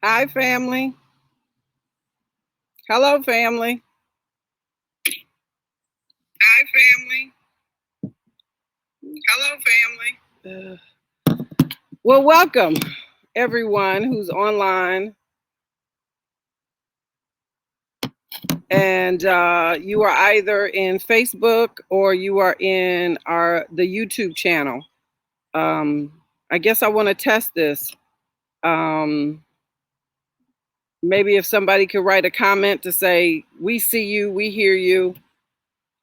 Hi, family. Hello, family. Hi, family. Hello, family. Well, welcome everyone who's online, and you are either in Facebook or you are in the YouTube channel. I guess I want to test this. Um, Maybe if somebody could write a comment to say, "We see you, we hear you,"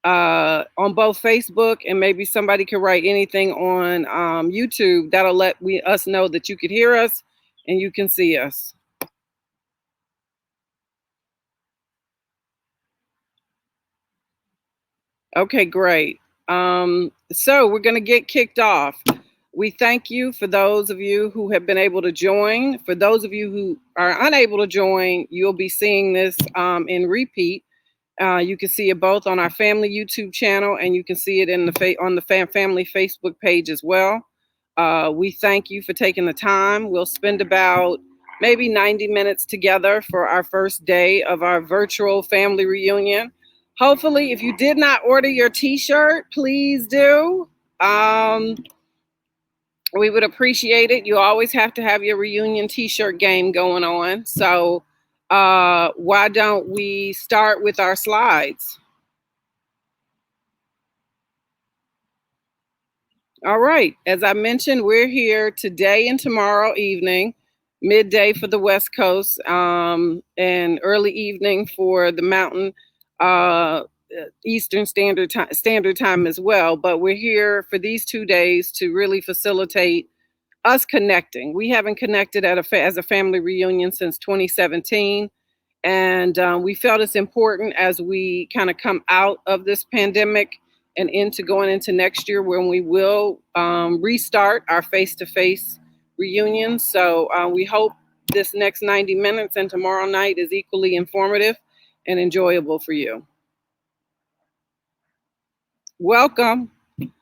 on both Facebook, and maybe somebody could write anything on YouTube. That'll let us know that you could hear us and you can see us. Okay, great. So we're going to get kicked off. We thank you for those of you who have been able to join. For those of you who are unable to join, you'll be seeing this in repeat. You can see it both on our family YouTube channel, and you can see it in on the family Facebook page as well. We thank you for taking the time. We'll spend about maybe 90 minutes together for our first day of our virtual family reunion. Hopefully, if you did not order your t-shirt, please do. Um, we would appreciate it. You always have to have your reunion t-shirt game going on. So why don't we start with our slides? All right. As I mentioned, we're here today and tomorrow evening, midday for the West Coast, and early evening for the Mountain Eastern Standard Time as well. But we're here for these 2 days to really facilitate us connecting. We haven't connected as a family reunion since 2017. And we felt it's important as we kind of come out of this pandemic and into going into next year when we will restart our face-to-face reunions. So we hope this next 90 minutes and tomorrow night is equally informative and enjoyable for you. Welcome.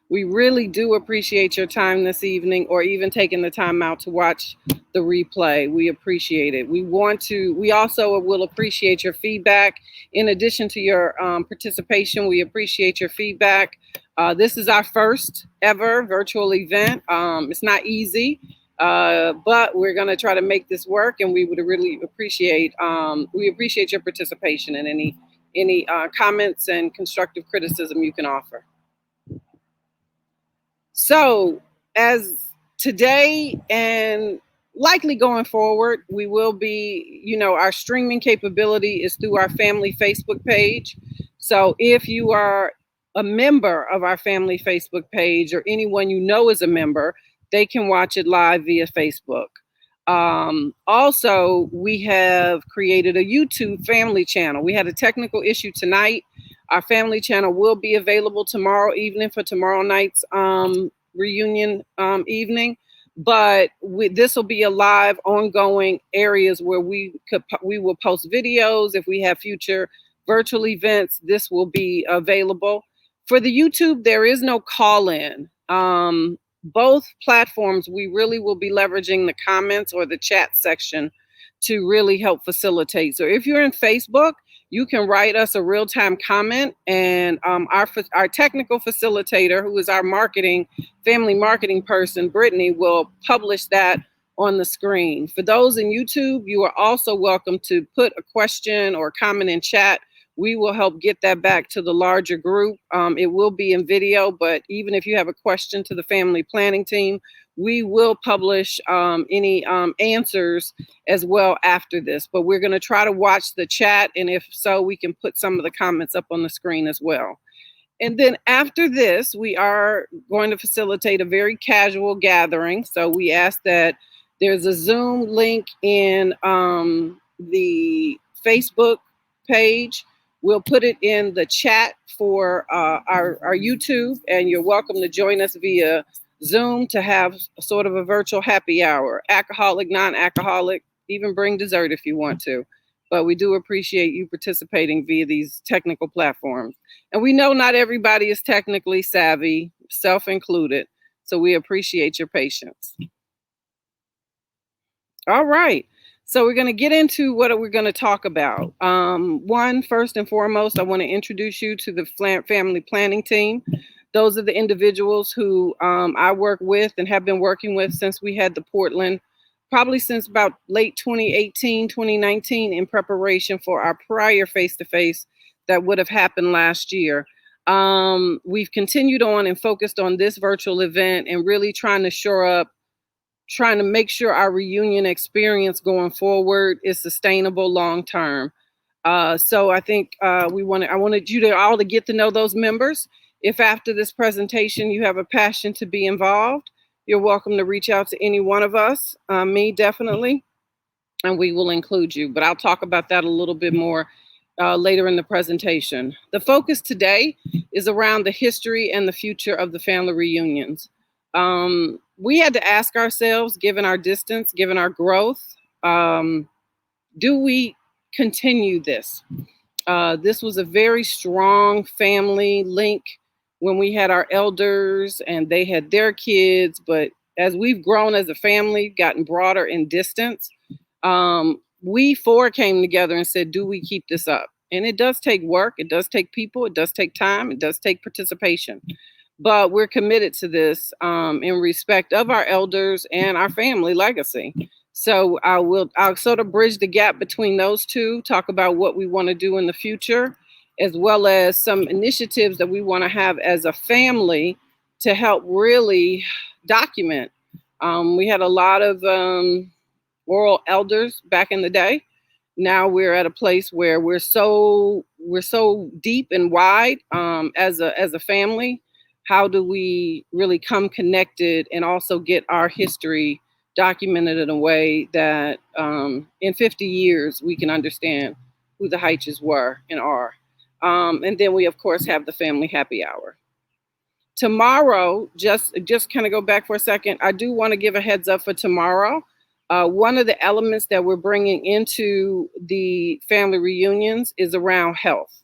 We really do appreciate your time this evening, or even taking the time out to watch the replay. We appreciate it. We also will appreciate your feedback. In addition to your participation, we appreciate your feedback. This is our first ever virtual event. It's not easy, but we're going to try to make this work, and we would really appreciate your participation and any comments and constructive criticism you can offer. So, as today and likely going forward, we will be, our streaming capability is through our family Facebook page. So, if you are a member of our family Facebook page, or anyone you know is a member, they can watch it live via Facebook. Also, we have created a YouTube family channel. We had a technical issue tonight. Our family channel will be available tomorrow evening for tomorrow night's reunion evening, but this will be a live, ongoing areas where we will post videos. If we have future virtual events, this will be available. For the YouTube, there is no call-in. Both platforms, we really will be leveraging the comments or the chat section to really help facilitate. So if you're in Facebook, you can write us a real-time comment, and our technical facilitator, who is our family marketing person, Brittany, will publish that on the screen. For those in YouTube, you are also welcome to put a question or comment in chat. We will help get that back to the larger group. It will be in video, but even if you have a question to the family planning team, we will publish any answers as well after this. But we're going to try to watch the chat, and if so, we can put some of the comments up on the screen as well. And then after this, we are going to facilitate a very casual gathering. So we ask that there's a Zoom link in the Facebook page. We'll put it in the chat for our YouTube, and you're welcome to join us via Zoom to have sort of a virtual happy hour. Alcoholic, non-alcoholic, even bring dessert if you want to. But we do appreciate you participating via these technical platforms. And we know not everybody is technically savvy, self included. So we appreciate your patience. All right. So we're going to get into what we're going to talk about. First and foremost, I want to introduce you to the family planning team. Those are the individuals who I work with and have been working with since we had the Portland, probably since about late 2018, 2019, in preparation for our prior face-to-face that would have happened last year. We've continued on and focused on this virtual event and really trying to make sure our reunion experience going forward is sustainable long term. So I think I wanted you to all to get to know those members. If after this presentation you have a passion to be involved, you're welcome to reach out to any one of us, me definitely, and we will include you. But I'll talk about that a little bit more later in the presentation. The focus today is around the history and the future of the family reunions. We had to ask ourselves, given our distance, given our growth, do we continue this? This was a very strong family link when we had our elders and they had their kids. But as we've grown as a family, gotten broader in distance, we four came together and said, do we keep this up? And it does take work. It does take people. It does take time. It does take participation. But we're committed to this in respect of our elders and our family legacy. So I'll sort of bridge the gap between those two, talk about what we want to do in the future, as well as some initiatives that we want to have as a family to help really document. We had a lot of oral elders back in the day. Now we're at a place where we're so deep and wide as a family. How do we really come connected and also get our history documented in a way that in 50 years we can understand who the Hytches were and are. And then we, of course, have the family happy hour. Tomorrow, just kind of go back for a second, I do want to give a heads up for tomorrow. One of the elements that we're bringing into the family reunions is around health.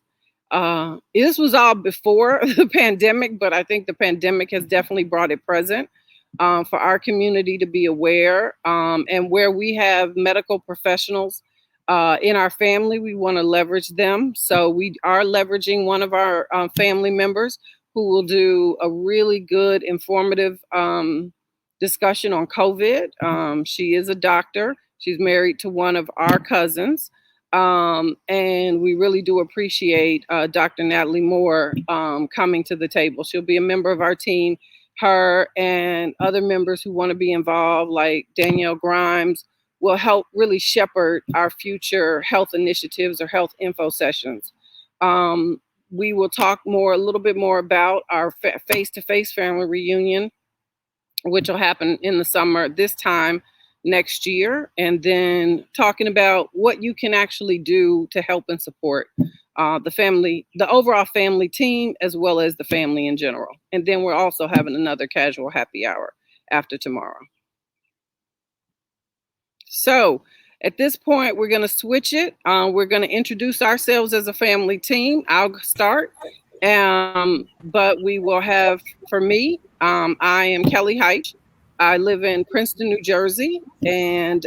This was all before the pandemic, but I think the pandemic has definitely brought it present for our community to be aware. And where we have medical professionals in our family, we want to leverage them. So we are leveraging one of our family members who will do a really good, informative discussion on COVID. She is a doctor. She's married to one of our cousins. And we really do appreciate Dr. Natalie Moore coming to the table. She'll be a member of our team. Her and other members who want to be involved, like Danielle Grimes, will help really shepherd our future health initiatives or health info sessions. We will talk a little bit more about our face-to-face family reunion, which will happen in the summer this time next year, and then talking about what you can actually do to help and support the overall family team, as well as the family in general. And then we're also having another casual happy hour after tomorrow. So at this point, we're going to switch it. We're going to introduce ourselves as a family team. I'll start. But we will have, for me, I am Kelly Hytche. I live in Princeton, New Jersey, and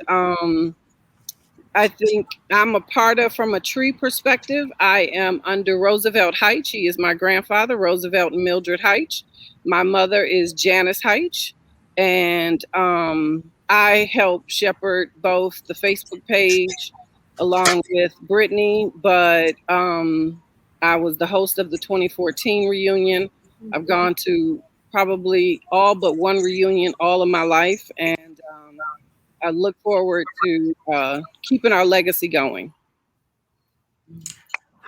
I think I'm a part of, from a tree perspective, I am under Roosevelt Hytche. He is my grandfather, Roosevelt and Mildred Hytche. My mother is Janice Hytche, and I help shepherd both the Facebook page along with Brittany, but I was the host of the 2014 reunion. I've gone to probably all but one reunion all of my life, and I look forward to keeping our legacy going.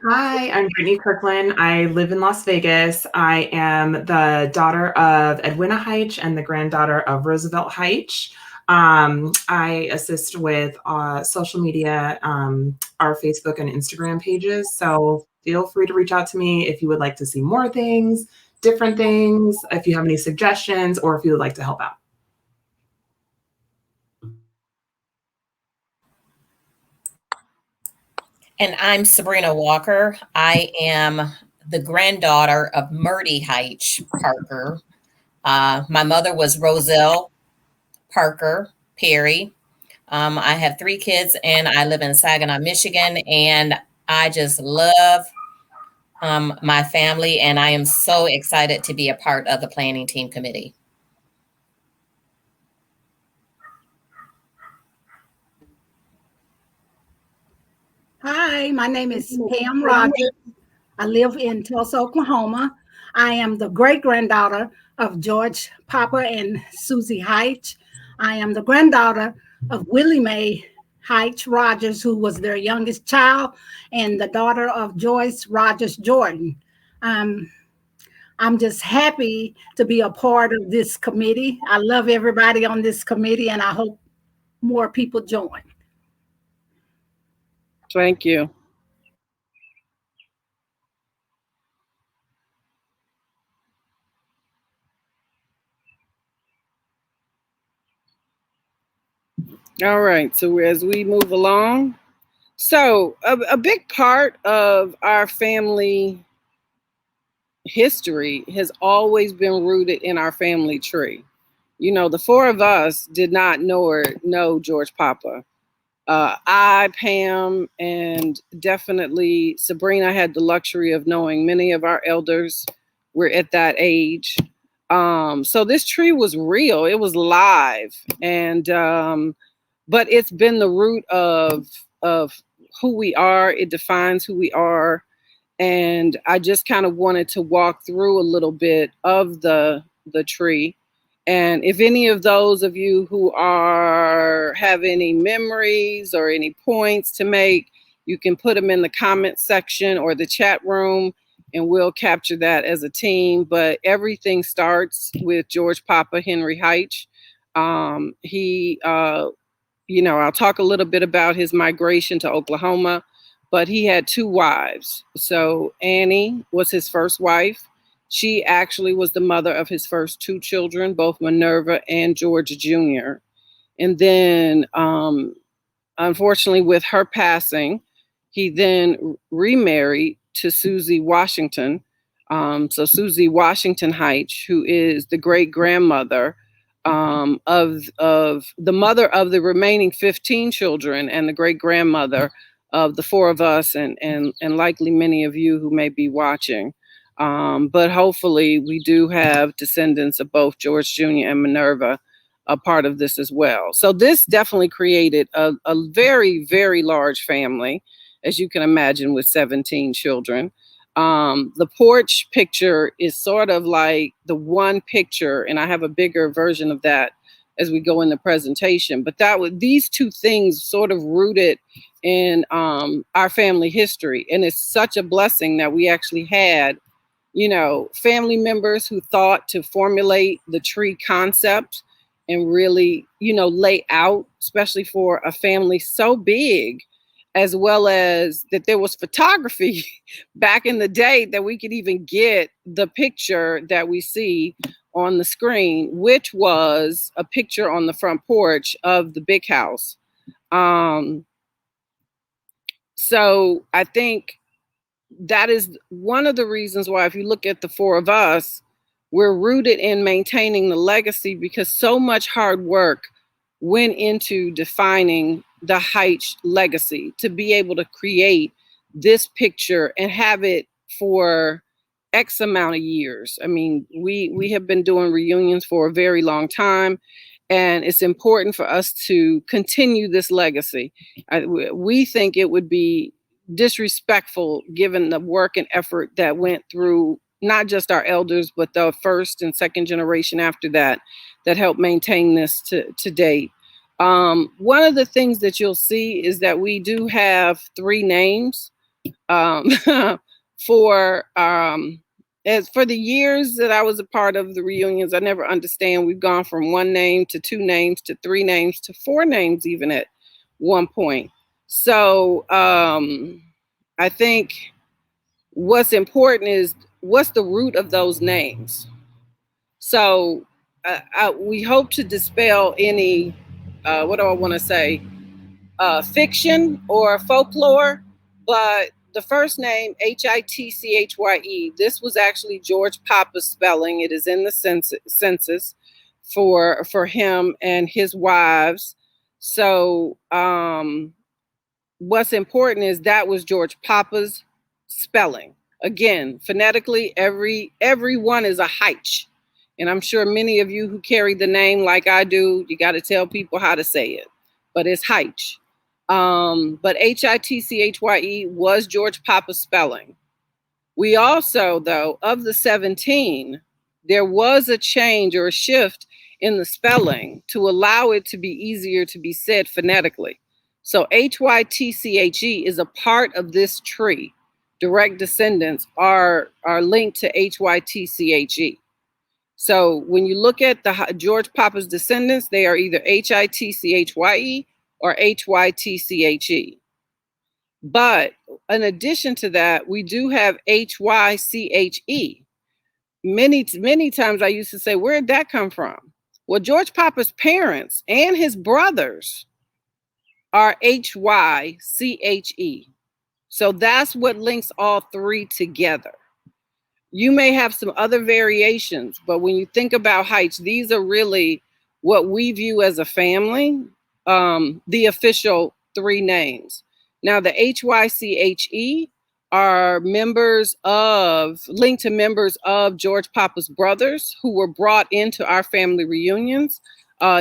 Hi, I'm Brittany Kirkland. I live in Las Vegas. I am the daughter of Edwina Hytche and the granddaughter of Roosevelt Hytche. I assist with social media, our Facebook and Instagram pages. So feel free to reach out to me if you would like to see more things, different things, if you have any suggestions, or if you would like to help out. And I'm Sabrina Walker. I am the granddaughter of Murdy Hytche Parker. My mother was Roselle Parker Perry. I have 3 kids and I live in Saginaw, Michigan, and I just love my family, and I am so excited to be a part of the planning team committee. Hi, my name is Pam Rogers. I live in Tulsa, Oklahoma. I am the great-granddaughter of George Papa and Susie Hytche. I am the granddaughter of Willie Mae Hytche Rogers, who was their youngest child, and the daughter of Joyce Rogers Jordan. I'm just happy to be a part of this committee. I love everybody on this committee, and I hope more people join. Thank you. All right, so as we move along, so a big part of our family history has always been rooted in our family tree. You know, the 4 of us did not know George Papa. I, Pam, and definitely Sabrina had the luxury of knowing many of our elders were at that age. So this tree was real, it was live, and but it's been the root of who we are. It defines who we are. And I just kind of wanted to walk through a little bit of the tree. And if any of those of you who have any memories or any points to make, you can put them in the comment section or the chat room, and we'll capture that as a team. But everything starts with George Papa Henry Hytche. I'll talk a little bit about his migration to Oklahoma, but he had 2 wives. So Annie was his first wife. She actually was the mother of his first 2 children, both Minerva and George Jr. And then, unfortunately, with her passing, he then remarried to Susie Washington. So Susie Washington Hytche, who is the great grandmother of the mother of the remaining 15 children and the great grandmother of the 4 of us, and likely many of you who may be watching. But hopefully we do have descendants of both George Jr. and Minerva a part of this as well. So this definitely created a very, very large family, as you can imagine, with 17 children. The porch picture is sort of like the one picture, and I have a bigger version of that as we go in the presentation. But these 2 things sort of rooted in our family history, and it's such a blessing that we actually had, family members who thought to formulate the tree concept and really, lay out, especially for a family so big, as well as that there was photography back in the day that we could even get the picture that we see on the screen, which was a picture on the front porch of the big house. So I think that is one of the reasons why, if you look at the 4 of us, we're rooted in maintaining the legacy, because so much hard work went into defining the Hytche legacy to be able to create this picture and have it for X amount of years. I mean, we have been doing reunions for a very long time, and it's important for us to continue this legacy. We think it would be disrespectful, given the work and effort that went through not just our elders, but the first and second generation after that helped maintain this to date. One of the things that you'll see is that we do have 3 names for the years that I was a part of the reunions. I never understand. We've gone from 1 name to 2 names to 3 names to 4 names even at one point. So I think what's important is what's the root of those names. So we hope to dispel any, what do I want to say, fiction or folklore, but the first name, Hitchye-Hytche-Hyche, this was actually George Papa's spelling. It is in the census for him and his wives. So what's important is that was George Papa's spelling. Again, phonetically, every one is a Hytche. And I'm sure many of you who carry the name like I do, you got to tell people how to say it. But it's Hytche. But Hitchye was George Papa's spelling. We also, though, of the 17, there was a change or a shift in the spelling to allow it to be easier to be said phonetically. So Hitchye is a part of this tree. Direct descendants are linked to Hitchye. So when you look at the George Papa's descendants, they are either Hitchye or Hitche. But in addition to that, we do have Hyche. Many times I used to say, where did that come from? Well, George Papa's parents and his brothers are Hyche. So that's what links all three together. You may have some other variations, but when you think about Hytche, these are really what we view as a family, the official three names. Now, the Hyche are linked to members of George Papa's brothers who were brought into our family reunions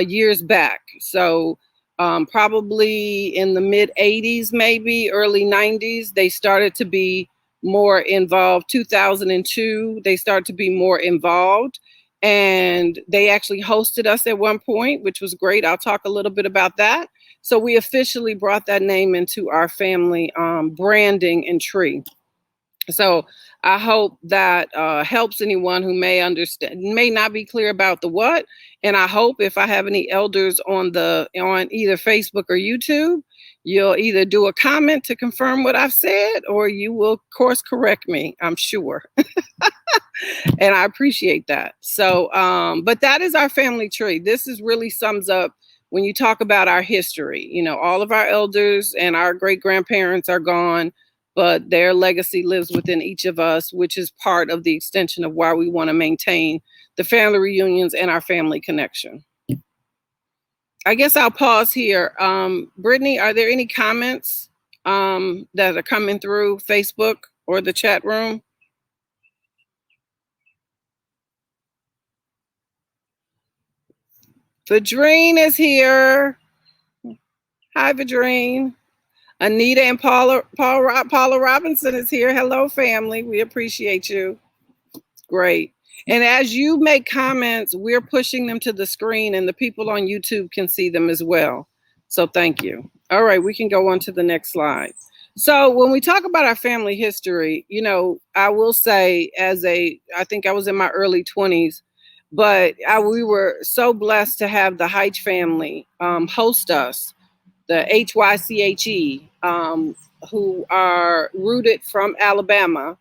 years back. So probably in the mid 80s, maybe early 90s, they started to be more involved. 2002, they started to be more involved. And they actually hosted us at one point, which was great. I'll talk a little bit about that. So we officially brought that name into our family branding and tree. So I hope that helps anyone who may not be clear about the what. And I hope if I have any elders on either Facebook or YouTube, you'll either do a comment to confirm what I've said, or you will course correct me, I'm sure. And I appreciate that. So, but that is our family tree. This really sums up when you talk about our history. You know, all of our elders and our great grandparents are gone, but their legacy lives within each of us, which is part of the extension of why we want to maintain the family reunions and our family connection. I guess I'll pause here. Brittany, are there any comments that are coming through Facebook or the chat room? Vadrine is here. Hi, Vadrine. Anita and Paula Robinson is here. Hello, family. We appreciate you. Great. And as you make comments, we're pushing them to the screen and the people on YouTube can see them as well. So thank you. All right, we can go on to the next slide. So when we talk about our family history, you know, I will say I think I was in my early 20s, but we were so blessed to have the Hytche family host us, the Hyche, who are rooted from Alabama,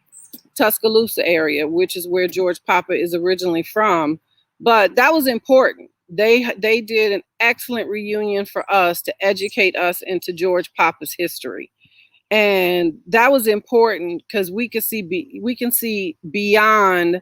Tuscaloosa area, which is where George Papa is originally from. But that was important. They did an excellent reunion for us to educate us into George Papa's history. And that was important because we can see beyond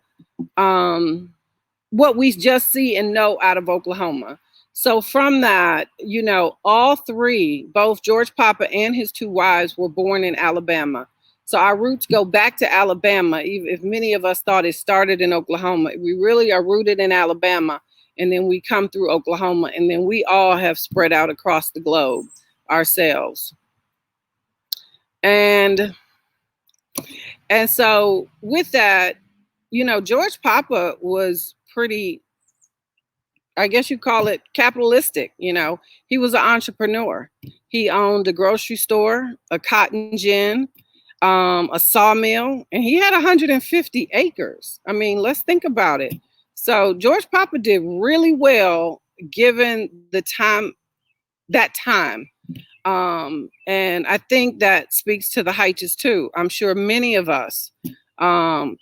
what we just see and know out of Oklahoma. So from that, you know, all three, both George Papa and his two wives, were born in Alabama. So our roots go back to Alabama. Even if many of us thought it started in Oklahoma, we really are rooted in Alabama. And then we come through Oklahoma, and then we all have spread out across the globe ourselves. And so with that, you know, George Papa was pretty, I guess you call it capitalistic. You know, he was an entrepreneur. He owned a grocery store, a cotton gin, a sawmill, and he had 150 acres. I mean, let's think about it. So George Papa did really well given that time. And I think that speaks to the Hytches too. I'm sure many of us,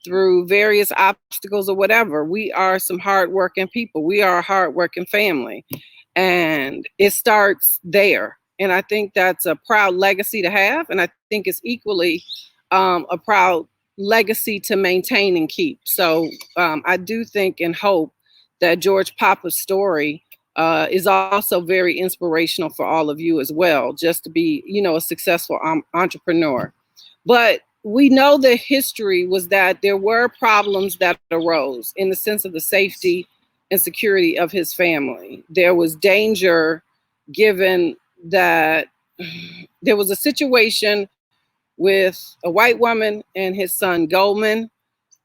through various obstacles or whatever, we are some hardworking people. We are a hardworking family, and it starts there. And I think that's a proud legacy to have. And I think it's equally a proud legacy to maintain and keep. So I do think and hope that George Papa's story is also very inspirational for all of you as well, just to be, a successful entrepreneur. But we know the history was that there were problems that arose in the sense of the safety and security of his family. There was danger given that there was a situation with a white woman and his son Goldman,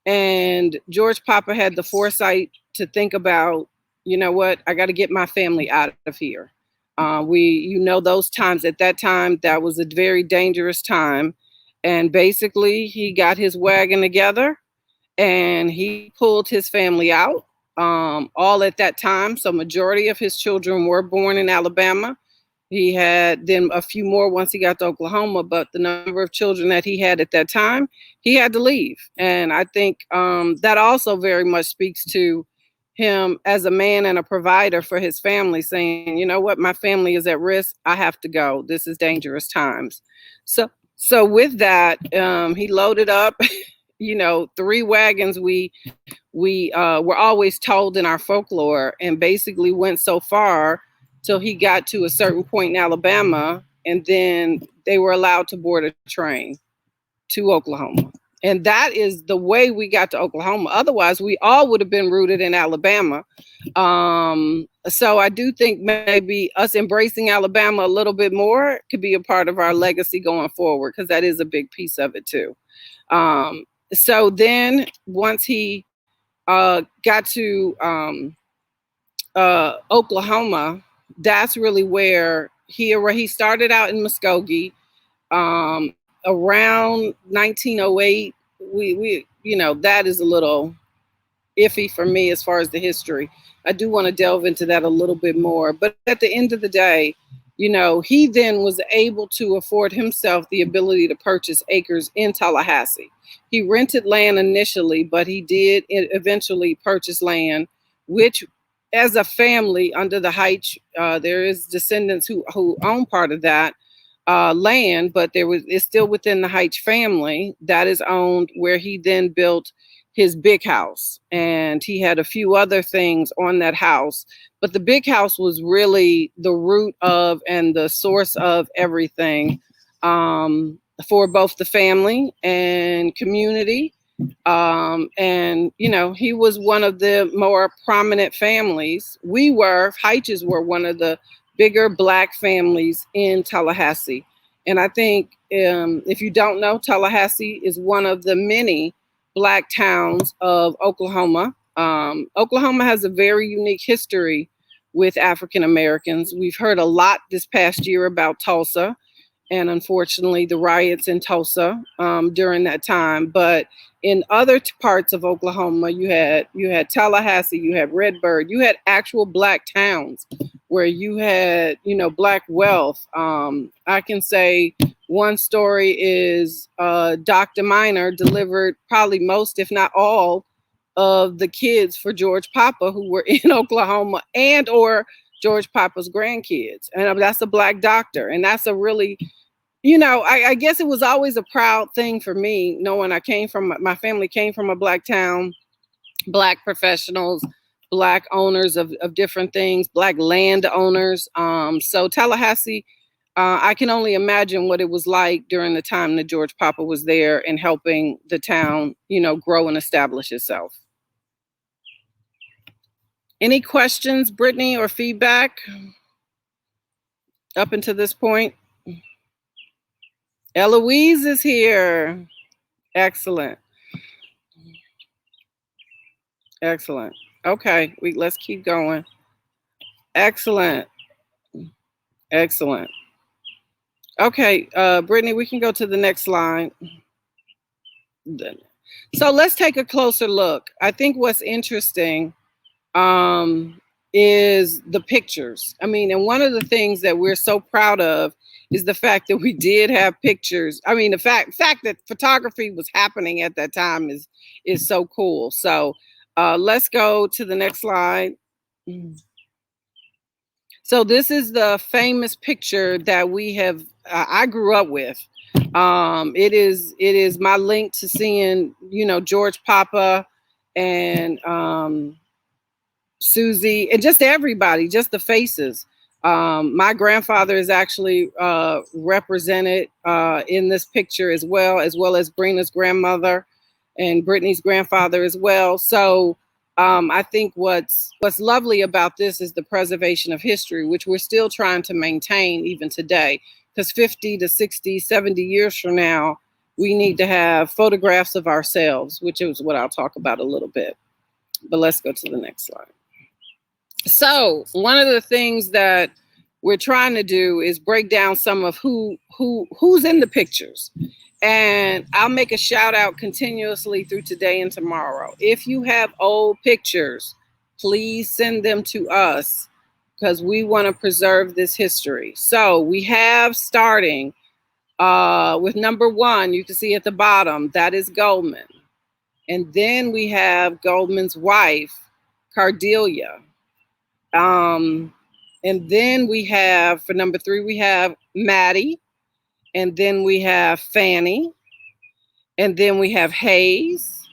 and George Papa had the foresight to think about, you know what, I got to get my family out of here. Those times at that time, that was a very dangerous time. And basically he got his wagon together and he pulled his family out, all at that time. So majority of his children were born in Alabama. He had then a few more once he got to Oklahoma, but the number of children that he had at that time, he had to leave. And I think that also very much speaks to him as a man and a provider for his family, saying, you know what, my family is at risk. I have to go. This is dangerous times. So with that, he loaded up, 3 wagons we were always told in our folklore, and basically went so far till he got to a certain point in Alabama, and then they were allowed to board a train to Oklahoma. And that is the way we got to Oklahoma. Otherwise, we all would have been rooted in Alabama. So I do think maybe us embracing Alabama a little bit more could be a part of our legacy going forward, because that is a big piece of it too. So then once he got to Oklahoma, that's really where he started out in Muskogee. Around 1908, we that is a little iffy for me as far as the history. I do want to delve into that a little bit more. But at the end of the day, he then was able to afford himself the ability to purchase acres in Tallahassee. He rented land initially, but he did eventually purchase land, which as a family under the Hytche, there is descendants who own part of that land, but it's still within the Hytche family that is owned, where he then built his big house. And he had a few other things on that house, but the big house was really the root of and the source of everything for both the family and community. And he was one of the more prominent families. Hytches were one of the bigger Black families in Tallahassee. And I think if you don't know, Tallahassee is one of the many Black towns of Oklahoma. Oklahoma has a very unique history with African Americans. We've heard a lot this past year about Tulsa, and unfortunately the riots in Tulsa during that time. But in other parts of Oklahoma, you had Tallahassee, you had Redbird, you had actual Black towns where you had, Black wealth. I can say one story is Dr. Minor delivered probably most, if not all, of the kids for George Papa who were in Oklahoma, and or George Papa's grandkids. And that's a Black doctor. And that's a really, I guess it was always a proud thing for me, knowing my family came from a Black town, Black professionals, Black owners of different things, Black landowners. So Tallahassee, I can only imagine what it was like during the time that George Papa was there and helping the town, grow and establish itself. Any questions, Brittany, or feedback up until this point? Eloise is here. Excellent. Excellent. Okay, let's keep going. Excellent. Excellent. Okay, Brittany, we can go to the next slide. So let's take a closer look. I think what's interesting is the pictures. I mean, and one of the things that we're so proud of is the fact that we did have pictures. I mean, the fact that photography was happening at that time is so cool. So let's go to the next slide. So this is the famous picture that we have, I grew up with. It is my link to seeing, George Papa and Susie, and just everybody, just the faces. My grandfather is actually represented in this picture as well as Brina's grandmother and Brittany's grandfather as well. So I think what's lovely about this is the preservation of history, which we're still trying to maintain even today, because 50 to 60, 70 years from now, we need to have photographs of ourselves, which is what I'll talk about a little bit. But let's go to the next slide. So one of the things that we're trying to do is break down some of who's in the pictures. And I'll make a shout out continuously through today and tomorrow. If you have old pictures, please send them to us because we want to preserve this history. So we have starting with number 1, you can see at the bottom, that is Goldman. And then we have Goldman's wife, Cardelia. And then we have, for number 3, we have Maddie. And then we have Fanny. And then we have Hayes.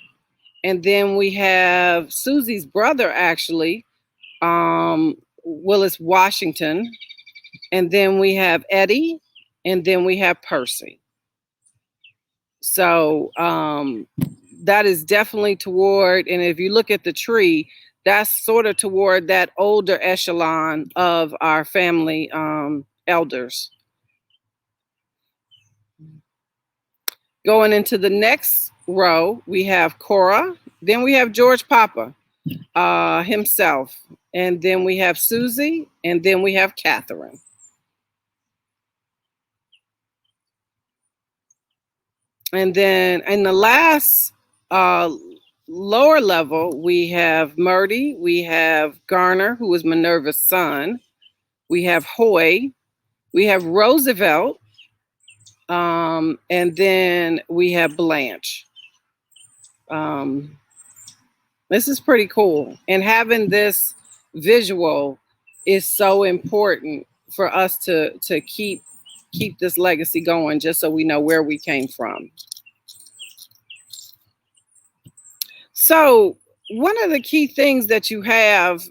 And then we have Susie's brother, actually, Willis Washington. And then we have Eddie. And then we have Percy. So that is definitely toward, and if you look at the tree, that's sort of toward that older echelon of our family elders. Going into the next row, we have Cora. Then we have George Papa himself. And then we have Susie. And then we have Catherine. And then in the last lower level, we have Murdy, we have Garner, who was Minerva's son, we have Hoy, we have Roosevelt, and then we have Blanche. This is pretty cool. And having this visual is so important for us to keep this legacy going, just so we know where we came from. So one of the key things that you have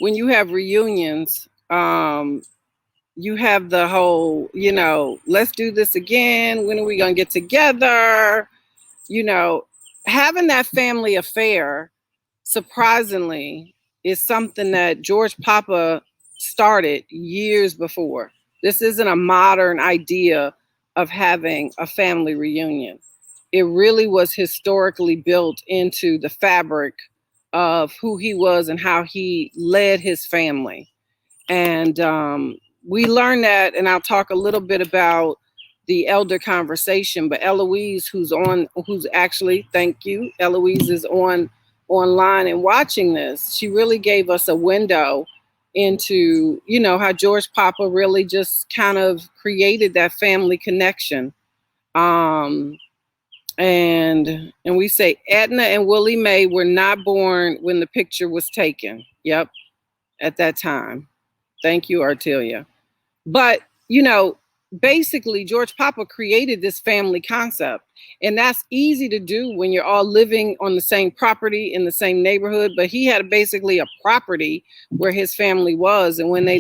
when you have reunions, you have the whole, let's do this again. When are we going to get together? Having that family affair, surprisingly, is something that George Papa started years before. This isn't a modern idea of having a family reunion. It really was historically built into the fabric of who he was and how he led his family. And we learned that, and I'll talk a little bit about the elder conversation, but Eloise, who's actually, thank you, Eloise is online and watching this. She really gave us a window into, how George Papa really just kind of created that family connection. And we say Edna and Willie Mae were not born when the picture was taken. Yep, at that time. Thank you, Artelia. But, basically George Papa created this family concept, and that's easy to do when you're all living on the same property in the same neighborhood. But he had basically a property where his family was, and when they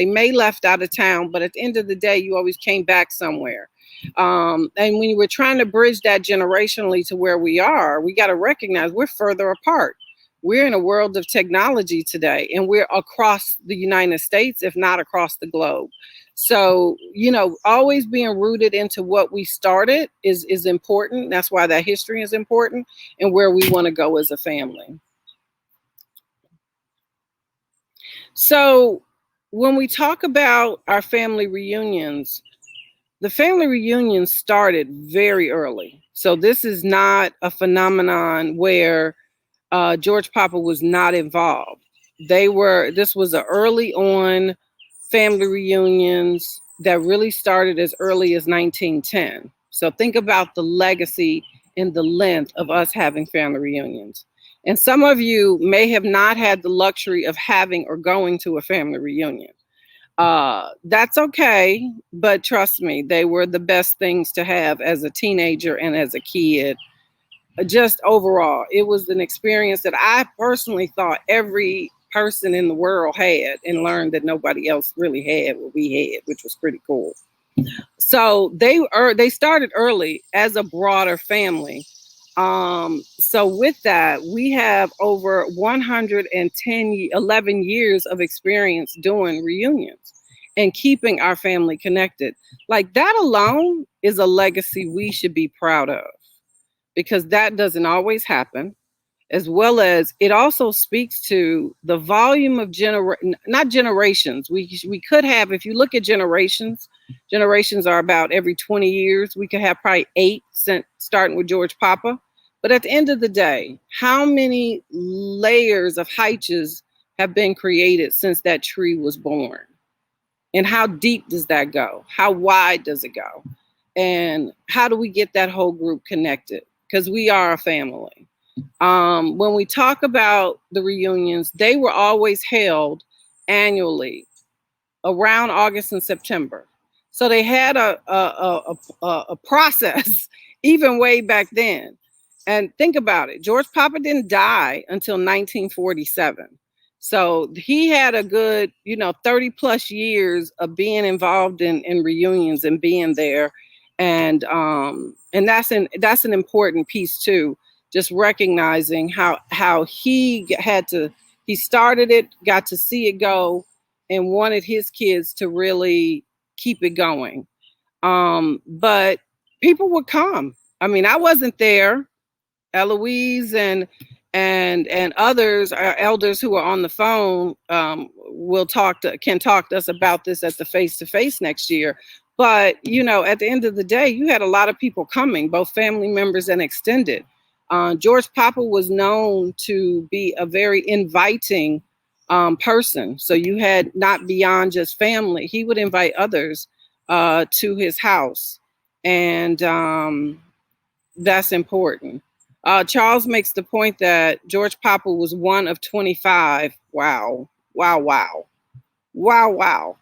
may left out of town, but at the end of the day, you always came back somewhere. And when you were trying to bridge that generationally to where we are, we got to recognize we're further apart. We're in a world of technology today, and we're across the United States, if not across the globe. So, always being rooted into what we started is important. That's why that history is important, and where we want to go as a family. So when we talk about our family reunions, the family reunions started very early. So this is not a phenomenon where George Papa was not involved. This was an early on family reunions that really started as early as 1910. So think about the legacy and the length of us having family reunions. And some of you may have not had the luxury of having or going to a family reunion. That's okay, but trust me, they were the best things to have as a teenager and as a kid. Just overall, it was an experience that I personally thought every person in the world had, and learned that nobody else really had what we had, which was pretty cool. So they started early as a broader family. So with that, we have over 11 years of experience doing reunions and keeping our family connected. Like, that alone is a legacy we should be proud of, because that doesn't always happen, as well as it also speaks to the volume of not generations. We could have, if you look at generations are about every 20 years. We could have probably 8 starting with George Papa. But at the end of the day, how many layers of Hytches have been created since that tree was born? And how deep does that go? How wide does it go? And how do we get that whole group connected? Because we are a family. When we talk about the reunions, they were always held annually around August and September. So they had a process even way back then. And think about it. George Papa didn't die until 1947. So he had a good, 30 plus years of being involved in reunions and being there. And that's an important piece too. Just recognizing how he started it, got to see it go, and wanted his kids to really keep it going. But people would come. I mean, I wasn't there. Eloise and others, our elders who are on the phone, can talk to us about this at the face-to-face next year. But, at the end of the day, you had a lot of people coming, both family members and extended. George Papa was known to be a very inviting person. So you had not beyond just family. He would invite others to his house. And that's important. Charles makes the point that George Papa was one of 25. Wow. Wow, wow. Wow, wow.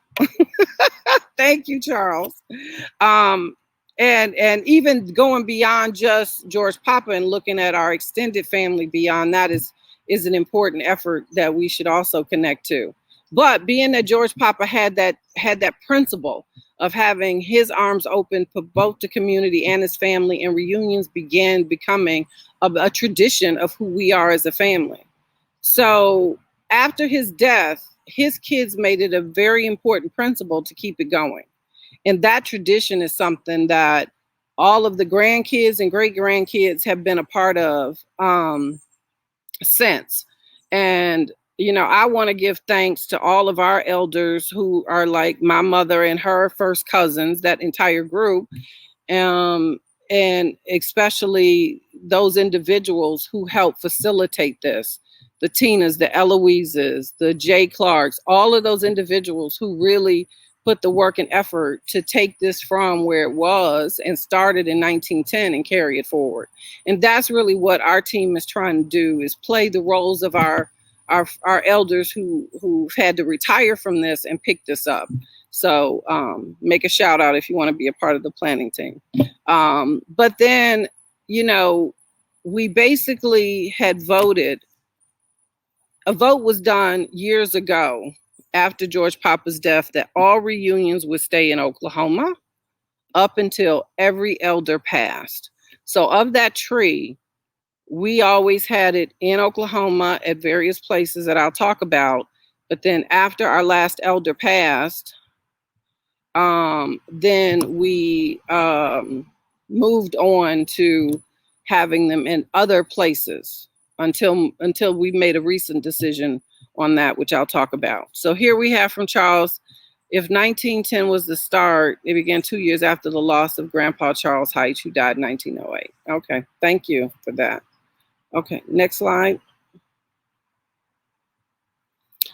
Thank you, Charles. And even going beyond just George Papa and looking at our extended family beyond that is an important effort that we should also connect to. But being that George Papa had that principle of having his arms open for both the community and his family, and reunions began becoming a tradition of who we are as a family. So after his death, his kids made it a very important principle to keep it going. And that tradition is something that all of the grandkids and great grandkids have been a part of since. And, I want to give thanks to all of our elders who are like my mother and her first cousins, that entire group. And especially those individuals who helped facilitate this. The Tinas, the Eloises, the Jay Clarks, all of those individuals who really put the work and effort to take this from where it was and started in 1910 and carry it forward. And that's really what our team is trying to do, is play the roles of our elders who've had to retire from this and pick this up. So make a shout out if you want to be a part of the planning team. But then, we basically had voted. A vote was done years ago after George Papa's death that all reunions would stay in Oklahoma up until every elder passed. So of that tree, we always had it in Oklahoma at various places that I'll talk about. But then after our last elder passed, then we moved on to having them in other places until we made a recent decision on that, which I'll talk about. So here we have from Charles, if 1910 was the start, it began 2 years after the loss of Grandpa Charles Hytche, who died in 1908. Okay, thank you for that. Okay, next slide.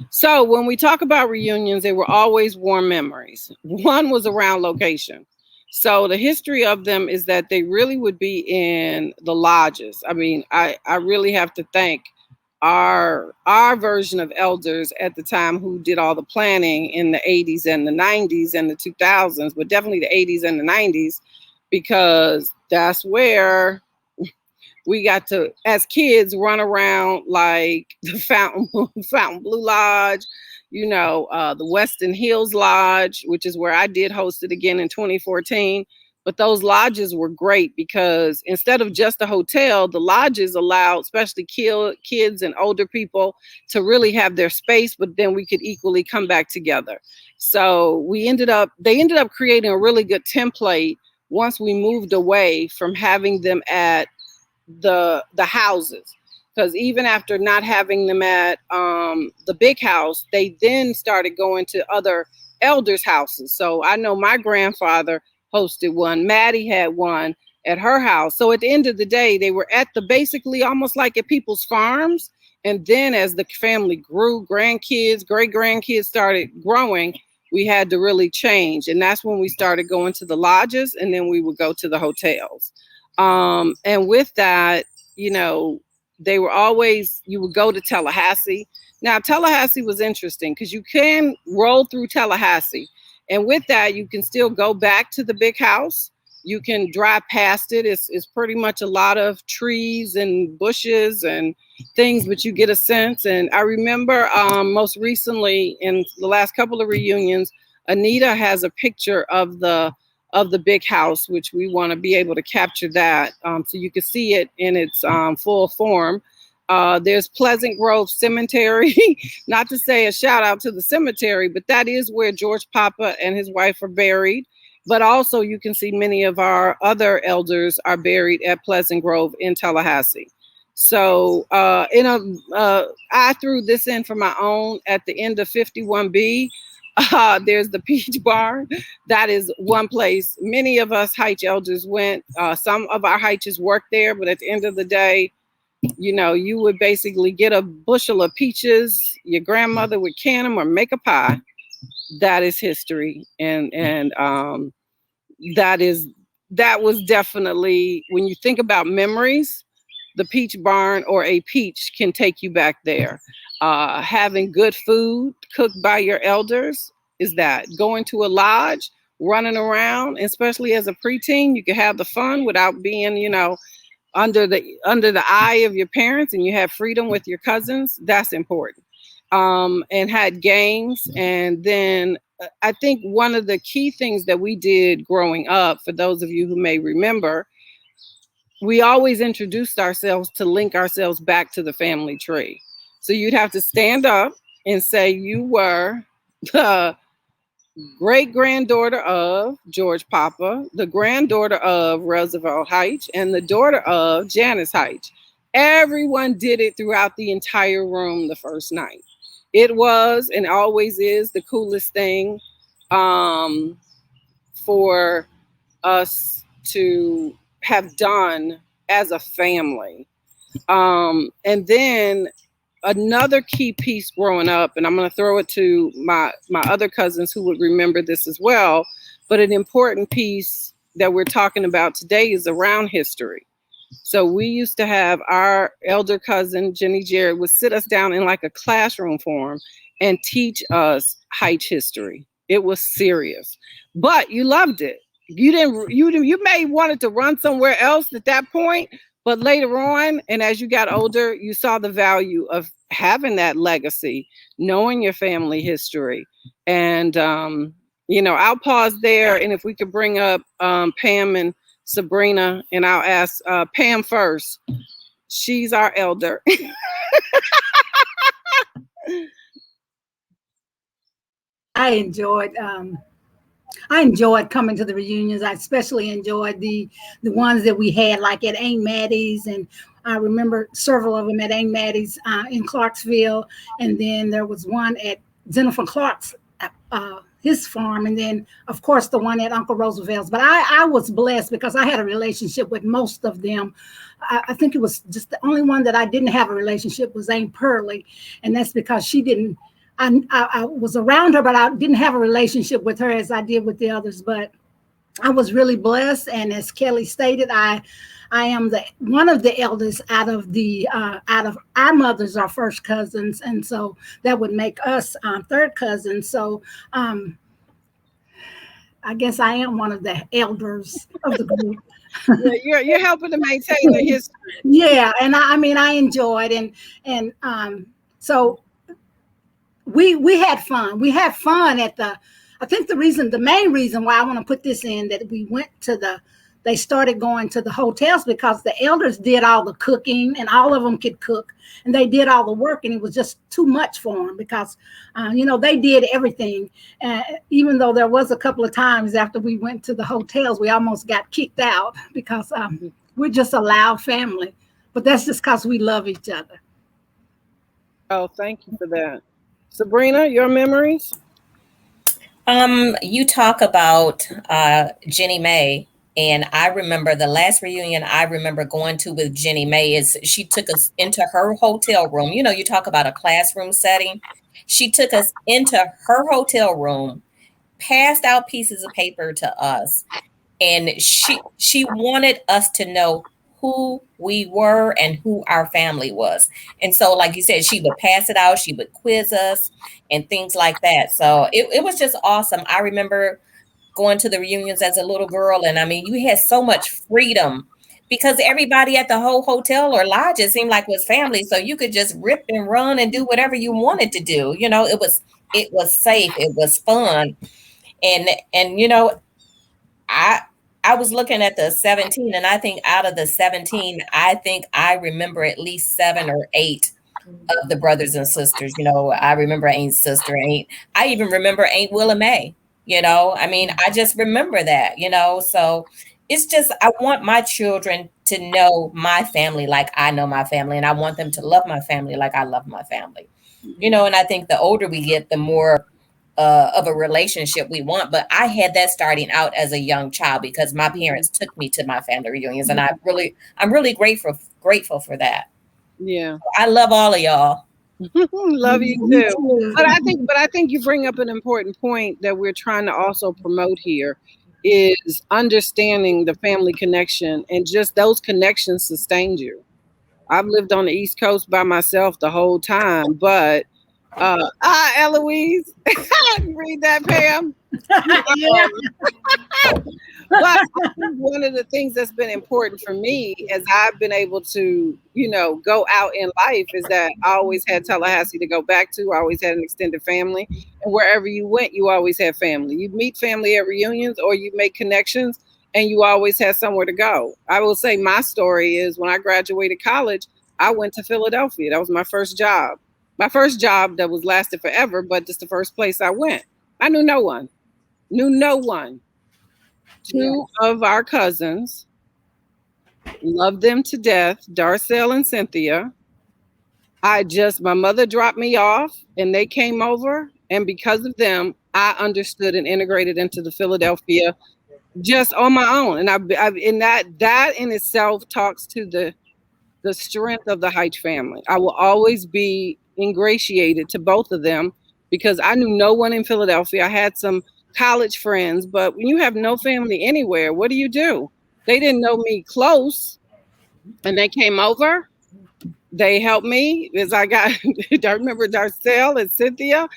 So when we talk about reunions, they were always warm memories. One was around location. So the history of them is that they really would be in the lodges. I mean, I really have to thank our version of elders at the time who did all the planning in the 80s and the 90s and the 2000s, but definitely the 80s and the 90s, because that's where we got to, as kids, run around like the Fontainebleau Lodge, the Weston Hills Lodge, which is where I did host it again in 2014. But those lodges were great because instead of just a hotel, the lodges allowed especially kids and older people to really have their space, but then we could equally come back together. So they ended up creating a really good template once we moved away from having them at the houses. Because even after not having them at the big house, they then started going to other elders' houses. So I know my grandfather hosted one. Maddie had one at her house. So at the end of the day, they were at basically almost like at people's farms. And then as the family grew, grandkids, great grandkids started growing, we had to really change. And that's when we started going to the lodges, and then we would go to the hotels. And with that, they were always, you would go to Tallahassee. Now, Tallahassee was interesting because you can roll through Tallahassee. And with that, you can still go back to the big house. You can drive past it. It's pretty much a lot of trees and bushes and things, but you get a sense. And I remember most recently in the last couple of reunions, Anita has a picture of the big house, which we want to be able to capture that so you can see it in its full form. There's Pleasant Grove Cemetery, not to say a shout out to the cemetery, but that is where George Papa and his wife are buried. But also you can see many of our other elders are buried at Pleasant Grove in Tallahassee. So I threw this in for my own at the end of 51B. There's the Peach Barn. That is one place many of us Hytche elders went. Some of our Hytches worked there, but at the end of the day, you would basically get a bushel of peaches. Your grandmother would can them or make a pie. That is history. And that was definitely, when you think about memories, the Peach Barn or a peach can take you back there. Having good food cooked by your elders is that. Going to a lodge, running around, especially as a preteen, you can have the fun without being, under the eye of your parents, and you have freedom with your cousins. That's important. And had games. And then I think one of the key things that we did growing up, for those of you who may remember, we always introduced ourselves to link ourselves back to the family tree. So you'd have to stand up and say you were the great granddaughter of George Papa, the granddaughter of Roosevelt Hytche, and the daughter of Janice Hytche. Everyone did it throughout the entire room the first night. It was and always is the coolest thing for us to have done as a family. And then another key piece growing up, and I'm going to throw it to my other cousins who would remember this as well, but an important piece that we're talking about today is around history. So we used to have our elder cousin, Jenny Jarrett, would sit us down in like a classroom form and teach us Hytche history. It was serious, but you loved it. You may wanted to run somewhere else at that point, but later on, and as you got older, you saw the value of having that legacy, knowing your family history. And, I'll pause there. And if we could bring up Pam and Sabrina, and I'll ask Pam first. She's our elder. I enjoyed coming to the reunions. I especially enjoyed the ones that we had, like at Aunt Maddie's, and I remember several of them at Aunt Maddie's in Clarksville, and then there was one at Jennifer Clark's his farm, and then of course the one at Uncle Roosevelt's. But I was blessed because I had a relationship with most of them. I think it was just the only one that I didn't have a relationship was Aunt Pearlie, and that's because she didn't. I was around her, but I didn't have a relationship with her as I did with the others. But I was really blessed, and as Kelly stated, I am one of the eldest out of our mothers, our first cousins, and so that would make us third cousins. So I I guess I am one of the elders of the group. Yeah, you're helping to maintain the history. Yeah, and I mean I enjoyed and so we had fun. We had fun at the. I think the main reason why I want to put this in that we went to they started going to the hotels because the elders did all the cooking and all of them could cook and they did all the work and it was just too much for them because they did everything. Even though there was a couple of times after we went to the hotels, we almost got kicked out because we're just a loud family. But that's just because we love each other. Oh, thank you for that. Sabrina, your memories? You talk about Jenny Mae, and I remember the last reunion I remember going to with Jenny Mae is she took us into her hotel room. You talk about a classroom setting. She took us into her hotel room, passed out pieces of paper to us, and she wanted us to know who we were and who our family was. And so, like you said, she would pass it out, she would quiz us and things like that. So it was just awesome. I remember going to the reunions as a little girl, and I mean, you had so much freedom because everybody at the whole hotel or lodge, it seemed like was family. So you could just rip and run and do whatever you wanted to do. It was safe, it was fun. And I was looking at the 17, and I think out of the 17, I think I remember at least 7 or 8 of the brothers and sisters. I remember Aunt's sister, I even remember Aunt Willa Mae. I mean, I just remember that, so it's just, I want my children to know my family like I know my family, and I want them to love my family like I love my family, and I think the older we get, the more of a relationship we want. But I had that starting out as a young child because my parents took me to my family reunions, and I'm really grateful for that. Yeah, I love all of y'all. Love you too. But I think you bring up an important point that we're trying to also promote here is understanding the family connection, and just those connections sustained you. I've lived on the East Coast by myself the whole time, but Eloise, read that, Pam. Yeah. But I think one of the things that's been important for me as I've been able to, go out in life is that I always had Tallahassee to go back to. I always had an extended family. And wherever you went, you always had family. You meet family at reunions or you make connections and you always had somewhere to go. I will say my story is when I graduated college, I went to Philadelphia. That was my first job. My first job that was lasted forever, but just the first place I went. I knew no one. Knew no one. Two of our cousins, loved them to death, Darcel and Cynthia. My mother dropped me off and they came over. And because of them, I understood and integrated into the Philadelphia just on my own. And that in itself talks to the strength of the Hytche family. I will always be ingratiated to both of them because I knew no one in Philadelphia. I had some college friends, but when you have no family anywhere, what do? They didn't know me close, and they came over. They helped me as I remember Darcel and Cynthia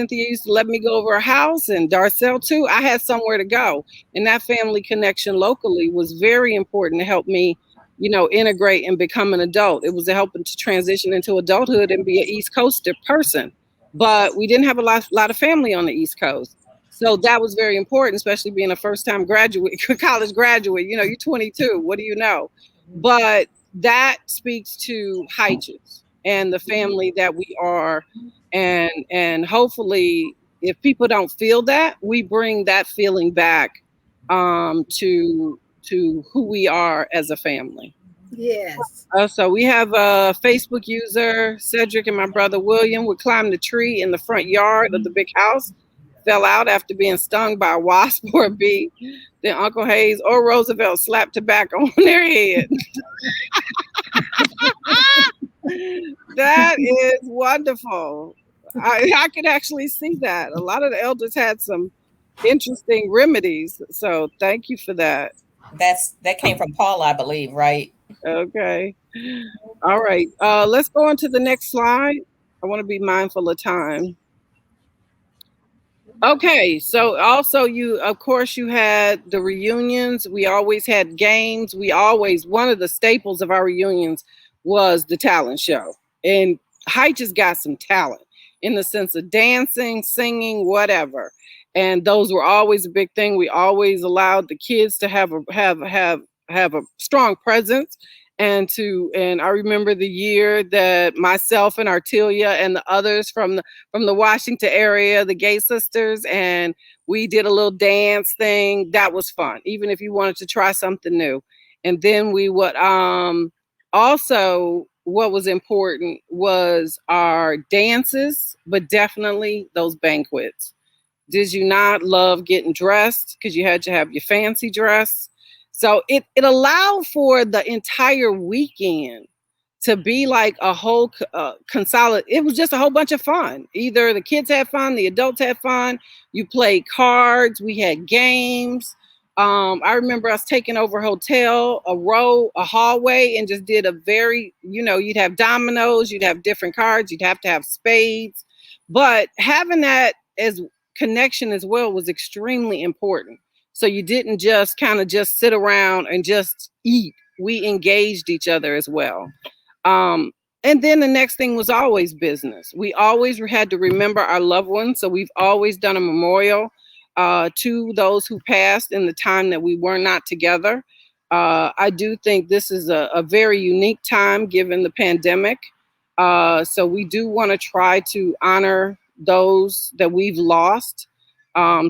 used to let me go over her house, and Darcel too. I had somewhere to go, and that family connection locally was very important to help me, integrate and become an adult. It was helping to transition into adulthood and be an East Coaster person, but we didn't have a lot of family on the East Coast. So that was very important, especially being a first-time college graduate. You're 22. What do you know? But that speaks to Hytches and the family that we are. And hopefully, if people don't feel that, we bring that feeling back to who we are as a family. Yes. So we have a Facebook user, Cedric, and my brother William would climb the tree in the front yard of the big house. Fell out after being stung by a wasp or a bee. Then Uncle Hayes or Roosevelt slapped tobacco on their head. That is wonderful. I could actually see that. A lot of the elders had some interesting remedies. So thank you for that. That came from Paul, I believe, right? Okay. All right. Let's go on to the next slide. I want to be mindful of time. Okay, so also you, of course, you had the reunions. We always had games. One of the staples of our reunions was the talent show. And Hyche has got some talent in the sense of dancing, singing, whatever. And those were always a big thing. We always allowed the kids to have a strong presence. And I remember the year that myself and Artelia and the others from the Washington area, the Gay Sisters, and we did a little dance thing. That was fun, even if you wanted to try something new. And then we would also, what was important was our dances, but definitely those banquets. Did you not love getting dressed? Because you had to have your fancy dress. So it allowed for the entire weekend to be like a whole it was just a whole bunch of fun. Either the kids had fun, the adults had fun. You played cards. We had games. I remember us taking over a hotel, a hallway, and just did a very, you'd have dominoes, you'd have different cards, you'd have to have spades. But having that as connection as well was extremely important. So you didn't just kind of just sit around and just eat. We engaged each other as well. And then the next thing was always business. We always had to remember our loved ones. So we've always done a memorial to those who passed in the time that we were not together. I do think this is a very unique time given the pandemic. So we do want to try to honor those that we've lost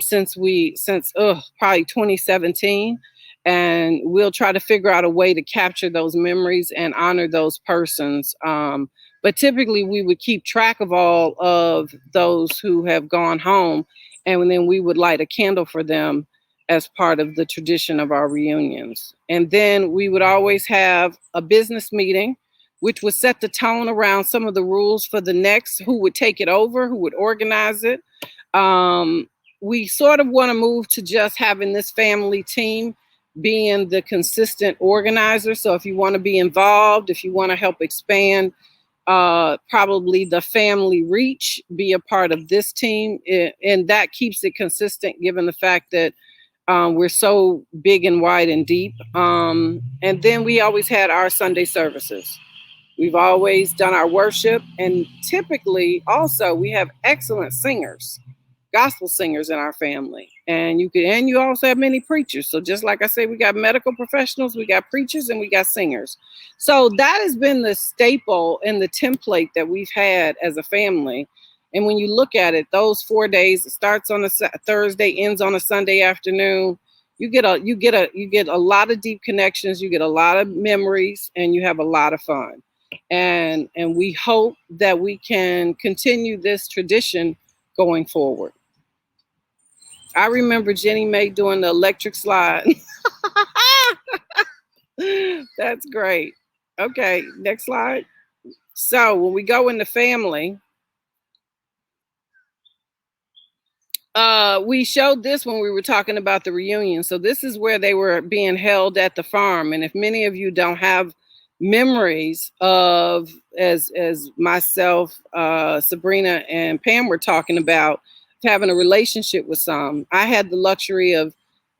since probably 2017. And we'll try to figure out a way to capture those memories and honor those persons. But typically we would keep track of all of those who have gone home, and then we would light a candle for them as part of the tradition of our reunions. And then we would always have a business meeting, which would set the tone around some of the rules for the next, who would take it over, who would organize it. We sort of want to move to just having this family team being the consistent organizer. So if you want to be involved, if you want to help expand probably the family reach, be a part of this team. And that keeps it consistent given the fact that we're so big and wide and deep. And then we always had our Sunday services. We've always done our worship, and typically also we have excellent singers, gospel singers in our family. And you also have many preachers. So just like I said, we got medical professionals, we got preachers, and we got singers. So that has been the staple and the template that we've had as a family. And when you look at it, those 4 days, it starts on a Thursday, ends on a Sunday afternoon. You get a lot of deep connections, you get a lot of memories, and you have a lot of fun. And we hope that we can continue this tradition going forward. I remember Jenny Mae doing the electric slide. That's great. Okay, next slide. So when we go into family, we showed this when we were talking about the reunion. So this is where they were being held at the farm. And if many of you don't have memories of, as myself, Sabrina and Pam were talking about, having a relationship with some, I had the luxury of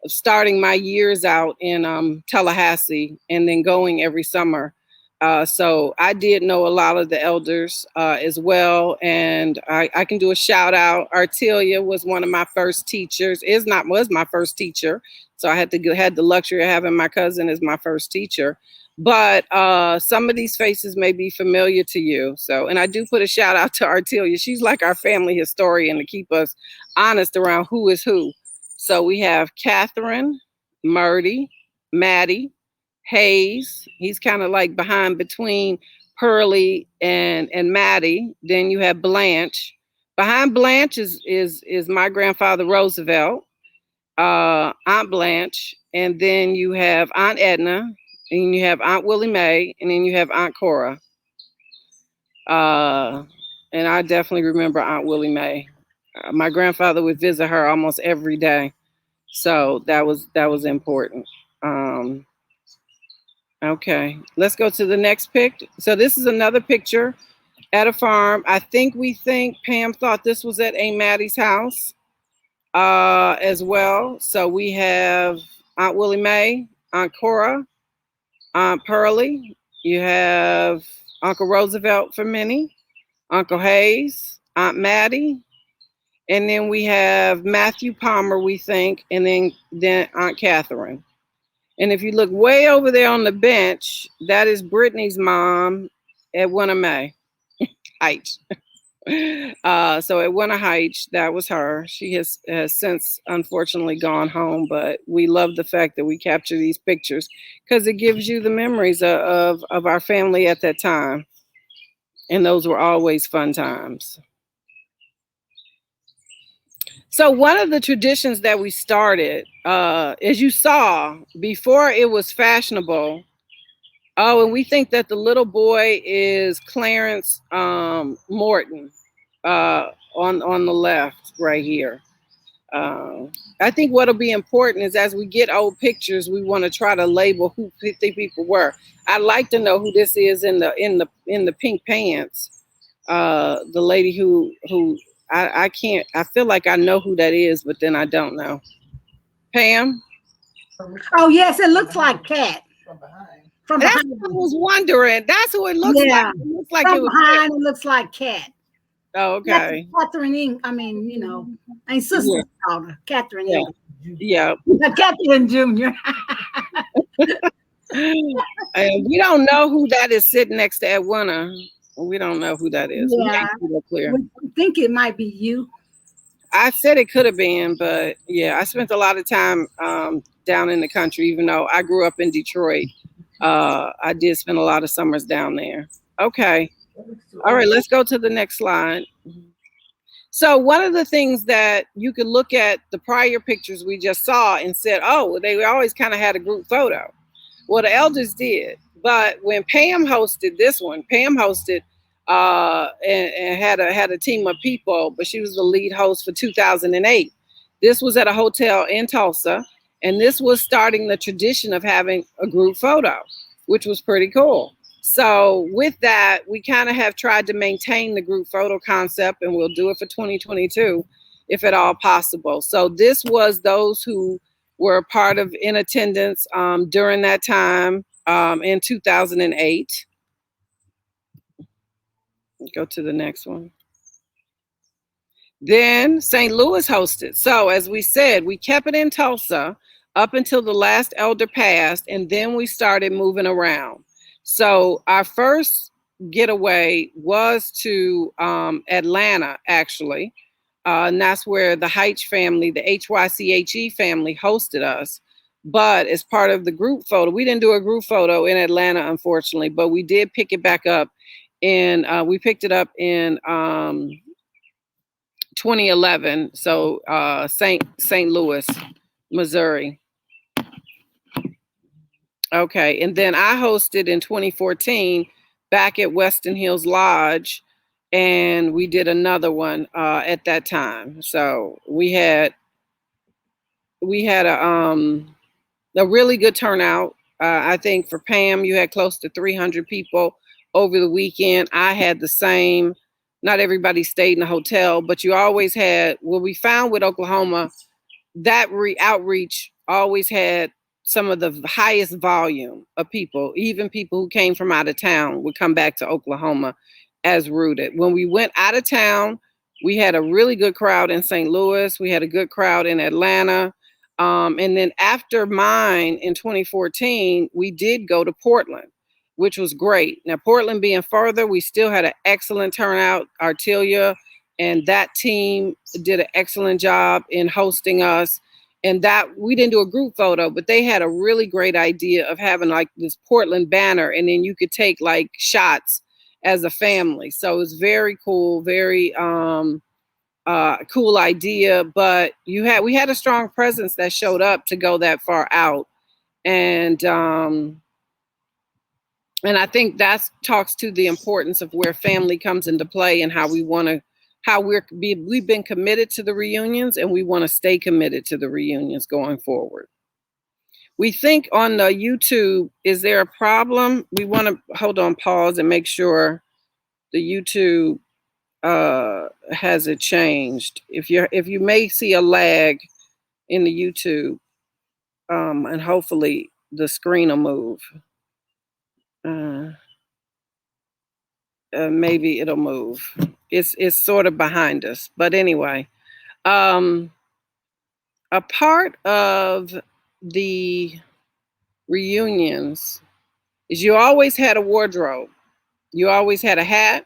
starting my years out in Tallahassee and then going every summer. So I did know a lot of the elders as well. And I can do a shout out. Artelia was one of my first teachers, was my first teacher. So I had the luxury of having my cousin as my first teacher. But some of these faces may be familiar to you. So, and I do put a shout out to Artelia. She's like our family historian to keep us honest around who is who. So we have Catherine, Murdy, Maddie, Hayes. He's kind of like between Pearlie and Maddie. Then you have Blanche. Behind Blanche is my grandfather Roosevelt, Aunt Blanche, and then you have Aunt Edna. And you have Aunt Willie Mae, and then you have Aunt Cora. And I definitely remember Aunt Willie Mae. My grandfather would visit her almost every day. So that was important. Okay, let's go to the next pic. So this is another picture at a farm. I think Pam thought this was at Aunt Maddie's house. as well. So we have Aunt Willie Mae, Aunt Cora, Aunt Pearlie. You have Uncle Roosevelt for Minnie, Uncle Hayes, Aunt Maddie, and then we have Matthew Palmer, we think, and then Aunt Catherine. And if you look way over there on the bench, that is Brittany's mom, Edwina Mae Hytche. So Edwina Hytche, that was her. She has since unfortunately gone home, but we love the fact that we capture these pictures because it gives you the memories of our family at that time. And those were always fun times. So one of the traditions that we started, as you saw, before it was fashionable. Oh, and we think that the little boy is Clarence Morton on the left right here. I think what'll be important is as we get old pictures, we want to try to label who the people were. I'd like to know who this is in the pink pants. The lady who I can't. I feel like I know who that is, but then I don't know. Pam. Oh yes, it looks like Cat. From That's behind. what I was wondering. That's who it looks like. It looks like from it was behind. It looks like Cat. Oh, okay. Catherine Ing. I mean, you know, and sister's daughter, Catherine Yeah. Ing. Yeah. Catherine Jr. And we don't know who that is sitting next to Edwina. We don't know who that is. Yeah. Clear. We think it might be you. I said it could have been, but yeah, I spent a lot of time down in the country, even though I grew up in Detroit. I did spend a lot of summers down there. Okay. All right, let's go to the next slide. So one of the things that you could look at the prior pictures we just saw and said, oh, they always kind of had a group photo. Well, the elders did. But when Pam hosted this one, Pam hosted and had a team of people, but she was the lead host for 2008. This was at a hotel in Tulsa, and this was starting the tradition of having a group photo, which was pretty cool. So with that, we kind of have tried to maintain the group photo concept, and we'll do it for 2022, if at all possible. So this was those who were part of in attendance during that time in 2008. Go to the next one. Then St. Louis hosted. So as we said, we kept it in Tulsa up until the last elder passed, and then we started moving around. So our first getaway was to Atlanta, actually. And that's where the Hytche family, the Hitchye-Hytche-Hyche family hosted us. But as part of the group photo, we didn't do a group photo in Atlanta, unfortunately, but we did pick it back up. And we picked it up in 2011. So St. Louis, Missouri. Okay, and then I hosted in 2014 back at Weston Hills Lodge, and we did another one at that time. So we had a really good turnout. I think for Pam, you had close to 300 people over the weekend. I had the same. Not everybody stayed in the hotel, but you always had. What we found with Oklahoma, that outreach always had some of the highest volume of people. Even people who came from out of town would come back to Oklahoma as rooted. When we went out of town, we had a really good crowd in St. Louis. We had a good crowd in Atlanta. And then after mine in 2014, we did go to Portland, which was great. Now, Portland being further, we still had an excellent turnout. Artelia and that team did an excellent job in hosting us. And that we didn't do a group photo, but they had a really great idea of having like this Portland banner, and then you could take like shots as a family. So it was very cool, very cool idea. But we had a strong presence that showed up to go that far out, and I think that talks to the importance of where family comes into play and how we want to. We've been committed to the reunions, and we want to stay committed to the reunions going forward. We think on the YouTube, is there a problem? We want to hold on, pause and make sure the YouTube has it changed? If you may see a lag in the YouTube, and hopefully the screen will move. Maybe it'll move. It's sort of behind us, but anyway, a part of the reunions is you always had a wardrobe. You always had a hat.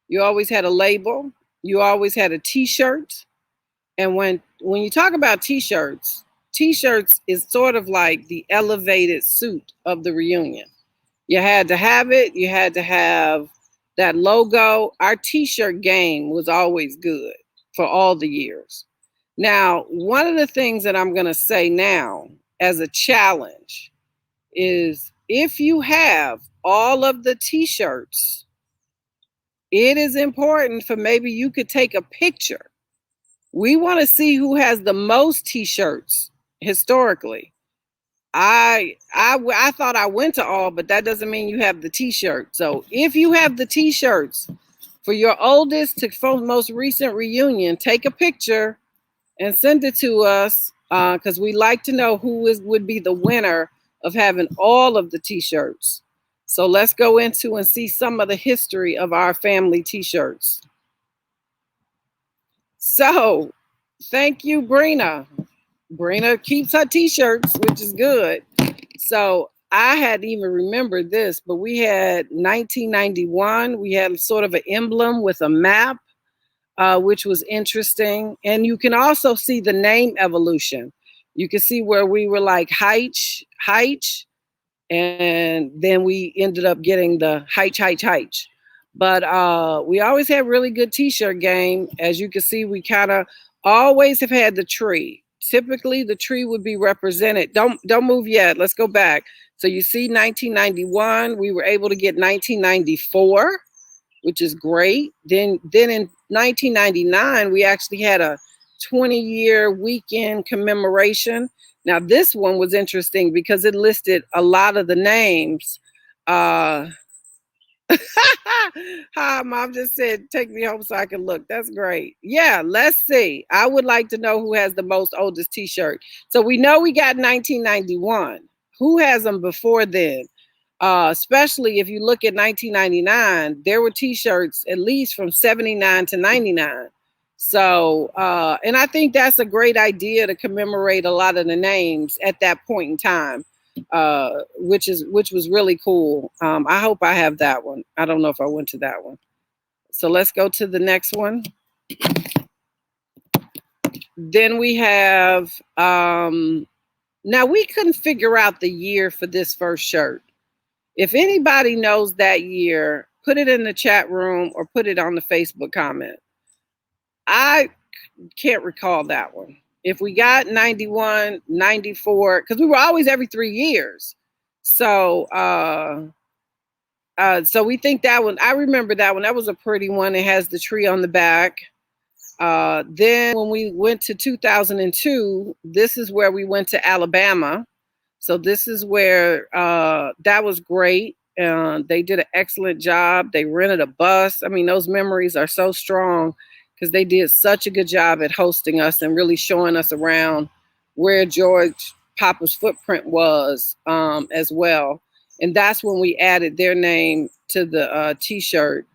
You always had a label. You always had a T-shirt. And when you talk about T-shirts is sort of like the elevated suit of the reunion. You had to have it. You had to have that logo. Our T-shirt game was always good for all the years. Now, one of the things that I'm going to say now as a challenge is if you have all of the T-shirts, it is important for maybe you could take a picture. We want to see who has the most T-shirts historically. I thought I went to all, but that doesn't mean you have the T-shirt. So if you have the T-shirts for your oldest to most recent reunion, take a picture and send it to us, because we like to know who would be the winner of having all of the T-shirts. So let's go into and see some of the history of our family T-shirts. So thank you, Brina. Brina keeps her T-shirts, which is good. So I hadn't even remembered this, but we had 1991. We had sort of an emblem with a map, which was interesting. And you can also see the name evolution. You can see where we were like Hitchye-Hytche, and then we ended up getting the Hitchye-Hytche-Hyche. But we always had really good T-shirt game. As you can see, we kind of always have had the tree. Typically, the tree would be represented. Don't move yet. Let's go back. So you see 1991, we were able to get 1994, which is great. Then in 1999, we actually had a 20-year weekend commemoration. Now, this one was interesting because it listed a lot of the names. Hi, Mom just said, take me home so I can look. That's great. Yeah, let's see. I would like to know who has the most oldest T-shirt. So we know we got 1991. Who has them before then? Especially if you look at 1999, there were T-shirts at least from 79 to 99. So, and I think that's a great idea to commemorate a lot of the names at that point in time, which was really cool. I hope I have that one. I don't know if I went to that one. So let's go to the next one. Then we have, now we couldn't figure out the year for this first shirt. If anybody knows that year, put it in the chat room or put it on the Facebook comment. I can't recall that one. If we got 91, 94, because we were always every 3 years. So so we think that one, I remember that one. That was a pretty one. It has the tree on the back. Then when we went to 2002, this is where we went to Alabama. So this is where that was great. They did an excellent job. They rented a bus. I mean, those memories are so strong because they did such a good job at hosting us and really showing us around where George Papa's footprint was as well. And that's when we added their name to the T-shirt.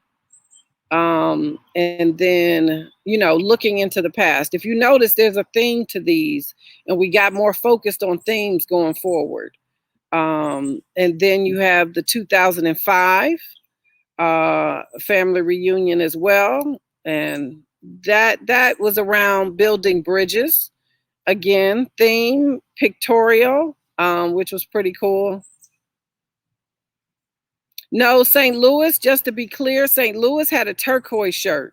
And then, you know, looking into the past, if you notice, there's a theme to these, and we got more focused on themes going forward. And then you have the 2005 family reunion as well. And that was around building bridges. Again, theme, pictorial, which was pretty cool. No, St. Louis, just to be clear, St. Louis had a turquoise shirt,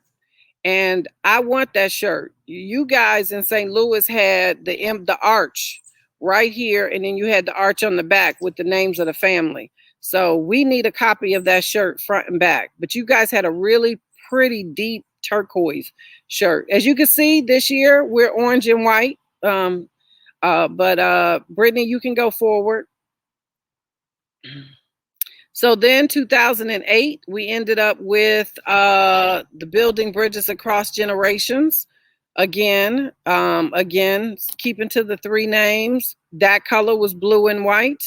and I want that shirt. You guys in St. Louis had the arch right here, and then you had the arch on the back with the names of the family. So we need a copy of that shirt front and back. But you guys had a really pretty deep turquoise shirt. As you can see, this year we're orange and white. But Brittany, you can go forward. So then 2008, we ended up with the Building Bridges Across Generations. Again, keeping to the three names. That color was blue and white.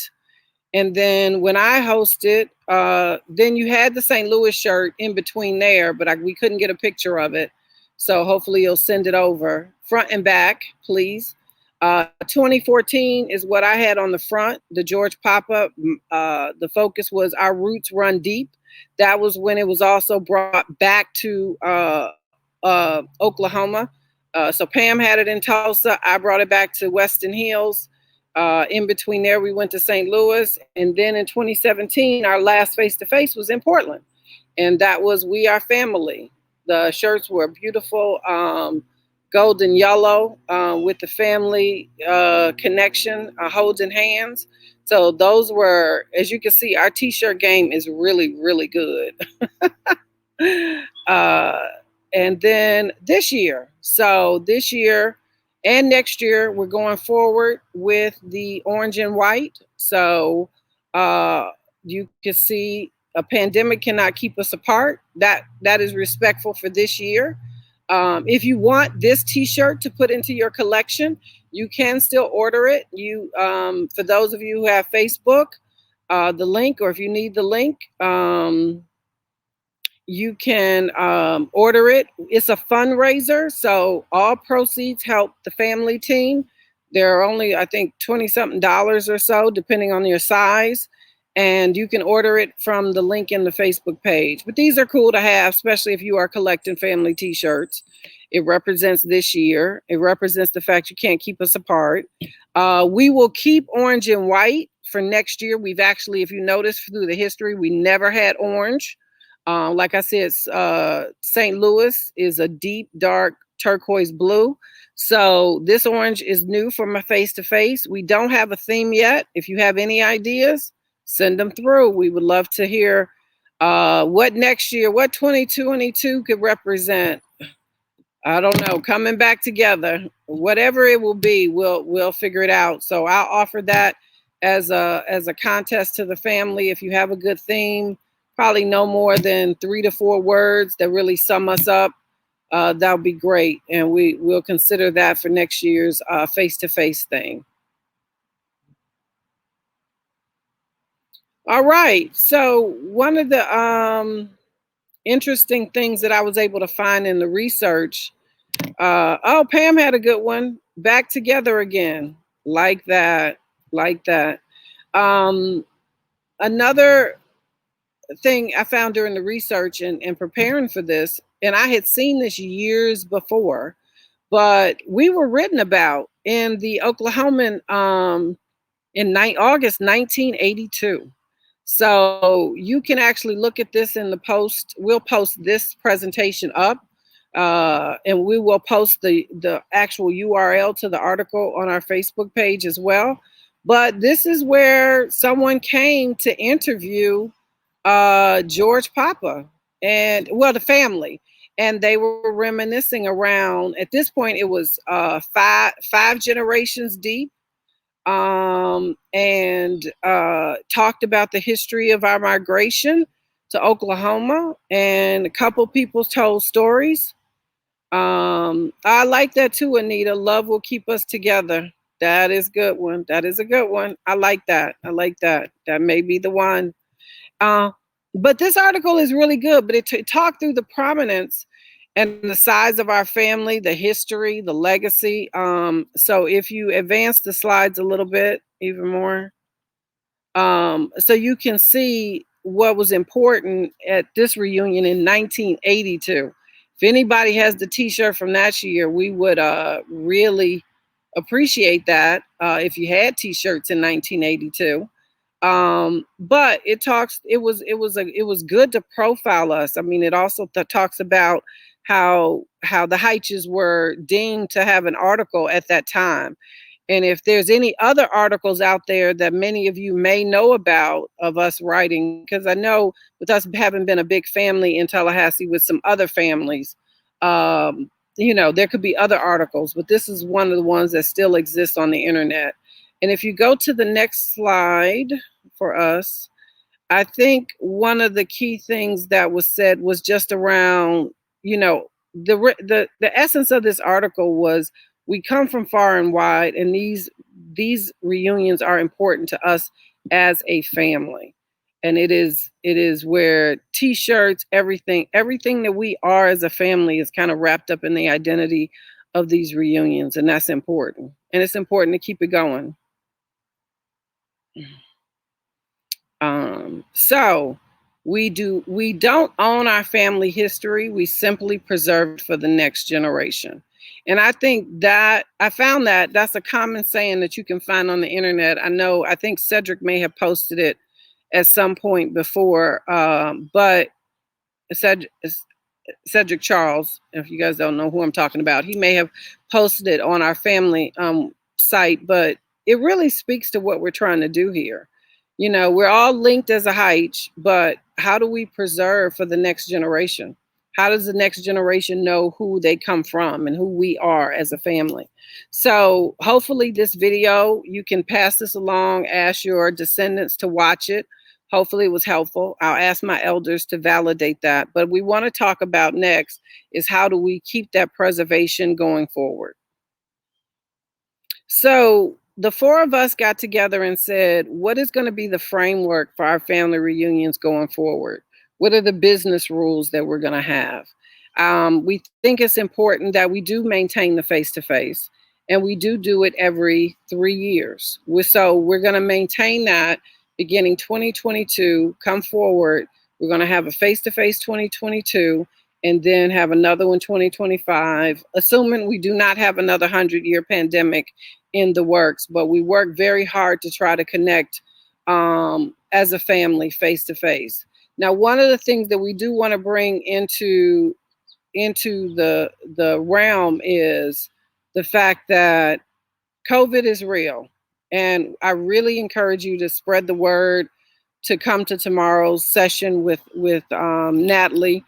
And then when I hosted, then you had the St. Louis shirt in between there, but we couldn't get a picture of it. So hopefully you'll send it over. Front and back, please. 2014 is what I had on the front, the George Papa. The focus was Our Roots Run Deep. That was when it was also brought back to Oklahoma. So Pam had it in Tulsa. I brought it back to Weston Hills. In between there, we went to St. Louis. And then in 2017, our last face-to-face was in Portland. And that was We Are Family. The shirts were beautiful, golden yellow with the family connection, holding hands. So those were, as you can see, our t-shirt game is really, really good. And then this year, and next year, we're going forward with the orange and white. So you can see a pandemic cannot keep us apart. That is respectful for this year. If you want this t-shirt to put into your collection, you can still order it. For those of you who have Facebook, the link, or if you need the link, you can order it. It's a fundraiser, so all proceeds help the family team. There are only, I think, $20-something or so, depending on your size. And you can order it from the link in the Facebook page. But these are cool to have, especially if you are collecting family t-shirts. It represents this year. It represents the fact you can't keep us apart. We will keep orange and white for next year. We've actually, if you notice through the history, we never had orange. Like I said, St. Louis is a deep, dark turquoise blue. So this orange is new for my face-to-face. We don't have a theme yet. If you have any ideas, send them through. We would love to hear what next year, what 2022 could represent. I don't know, coming back together, whatever it will be, we'll figure it out. So I'll offer that as a contest to the family. If you have a good theme, probably no more than 3 to 4 words that really sum us up, that'll be great. And we'll consider that for next year's face-to-face thing. All right. So one of the interesting things that I was able to find in the research, Pam had a good one. Back together again. Like that. Another thing I found during the research and preparing for this, and I had seen this years before, but we were written about in the Oklahoman in August 1982. So you can actually look at this in the post. We'll post this presentation up, and we will post the actual URL to the article on our Facebook page as well. But this is where someone came to interview George Papa and, well, the family. And they were reminiscing around, at this point, it was five generations deep. And talked about the history of our migration to Oklahoma, and a couple people told stories. I like that too, Anita. Love will keep us together. That is a good one. That is a good one. I like that. That may be the one. But this article is really good, but it talked through the prominence and the size of our family, the history, the legacy. So if you advance the slides a little bit, even more, so you can see what was important at this reunion in 1982. If anybody has the t-shirt from that year, we would really appreciate that if you had t-shirts in 1982. But it was good to profile us. I mean, it also talks about how the Hytches were deemed to have an article at that time. And if there's any other articles out there that many of you may know about of us writing, because I know with us having been a big family in Tallahassee with some other families, there could be other articles, but this is one of the ones that still exists on the internet. And if you go to the next slide for us, I think one of the key things that was said was just around, you know, the essence of this article was we come from far and wide, and these reunions are important to us as a family. And it is where t-shirts, everything that we are as a family is kind of wrapped up in the identity of these reunions, and that's important. And it's important to keep it going. So we don't own our family history. We simply preserve it for the next generation. And I think that I found that that's a common saying that you can find on the internet. I think Cedric may have posted it at some point before, but Cedric Charles, if you guys don't know who I'm talking about, he may have posted it on our family site, but it really speaks to what we're trying to do here. You know, we're all linked as a Hytche, but how do we preserve for the next generation? How does the next generation know who they come from and who we are as a family? So hopefully this video, you can pass this along, ask your descendants to watch it. Hopefully it was helpful. I'll ask my elders to validate that. But we want to talk about next is how do we keep that preservation going forward? So the four of us got together and said, what is going to be the framework for our family reunions going forward? What are the business rules that we're going to have? We think it's important that we do maintain the face-to-face, and we do it every 3 years. So we're going to maintain that beginning 2022, come forward. We're going to have a face-to-face 2022, and then have another one 2025, assuming we do not have another 100-year pandemic in the works. But we work very hard to try to connect as a family face-to-face. Now, one of the things that we do want to bring into the realm is the fact that COVID is real. And I really encourage you to spread the word, to come to tomorrow's session with Natalie.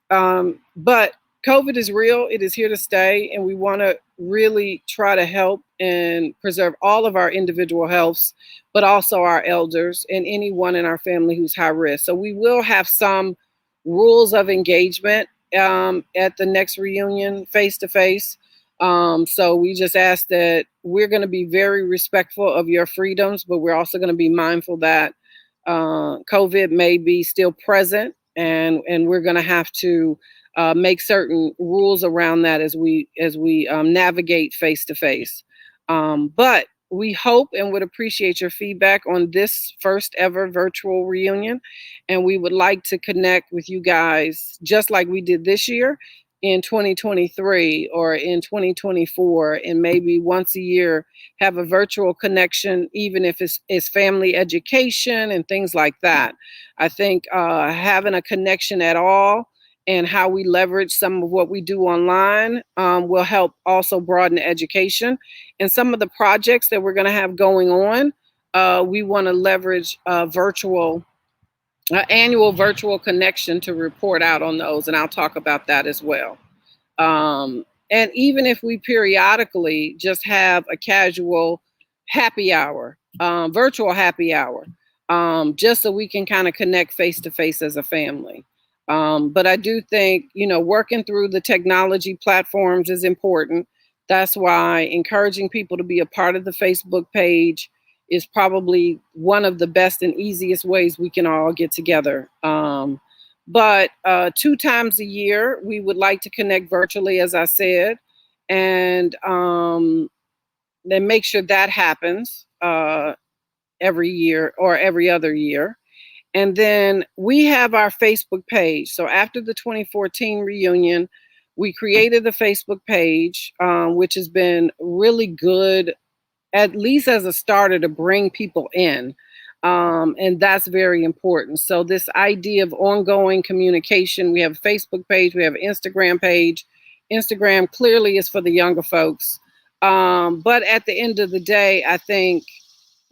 But COVID is real. It is here to stay. And we want to really try to help and preserve all of our individual healths, but also our elders and anyone in our family who's high risk. So we will have some rules of engagement at the next reunion face-to-face. So we just ask that we're going to be very respectful of your freedoms, but we're also going to be mindful that COVID may be still present, and we're going to have to make certain rules around that as we navigate face-to-face. But we hope and would appreciate your feedback on this first ever virtual reunion. And we would like to connect with you guys just like we did this year in 2023 or in 2024, and maybe once a year have a virtual connection, even if it's family education and things like that. I think having a connection at all and how we leverage some of what we do online will help also broaden education. And some of the projects that we're going to have going on, we want to leverage annual virtual connection to report out on those. And I'll talk about that as well. And even if we periodically just have a casual happy hour, virtual happy hour, just so we can kind of connect face-to-face as a family. But I do think, working through the technology platforms is important. That's why encouraging people to be a part of the Facebook page is probably one of the best and easiest ways we can all get together. But 2 times a year, we would like to connect virtually, as I said, and then make sure that happens every year or every other year. And then we have our Facebook page. So after the 2014 reunion, we created the Facebook page, which has been really good, at least as a starter, to bring people in. And that's very important. So this idea of ongoing communication, we have a Facebook page, we have an Instagram page. Instagram clearly is for the younger folks. But at the end of the day, I think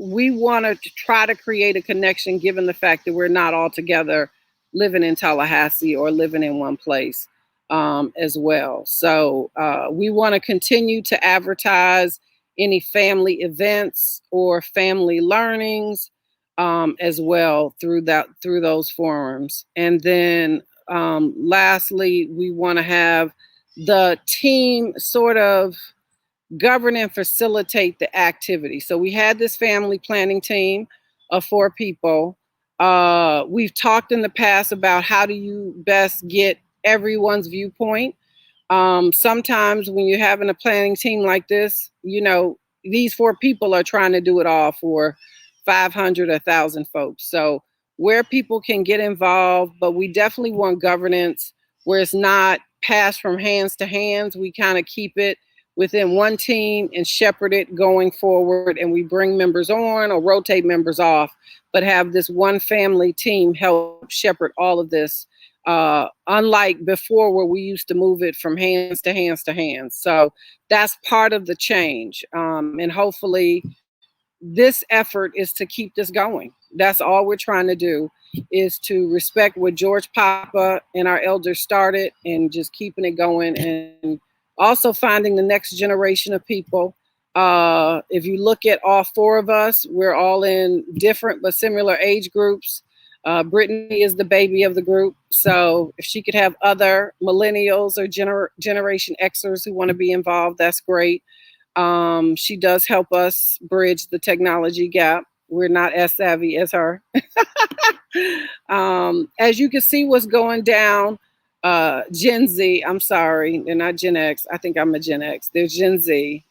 we want to try to create a connection given the fact that we're not all together living in Tallahassee or living in one place as well. So we want to continue to advertise any family events or family learnings. as well through those forums. And then lastly, we want to have the team sort of govern and facilitate the activity. So we had this family planning team of 4 people. We've talked in the past about how do you best get everyone's viewpoint. Sometimes when you're having a planning team like this, you know, these 4 people are trying to do it all for 500, 1,000 folks. So where people can get involved, but we definitely want governance where it's not passed from hands to hands. We kind of keep it within one team and shepherd it going forward. And we bring members on or rotate members off, but have this one family team help shepherd all of this. Unlike before where we used to move it from hands to hands to hands. So that's part of the change. And hopefully this effort is to keep this going. That's all we're trying to do, is to respect what George Papa and our elders started and just keeping it going, and also finding the next generation of people. If you look at all 4 of us, we're all in different but similar age groups. Brittany is the baby of the group. So if she could have other millennials or Generation Xers who want to be involved, that's great. She does help us bridge the technology gap. We're not as savvy as her. As you can see what's going down, Gen Z, I'm sorry, they're not Gen X. I think I'm a Gen X. There's Gen Z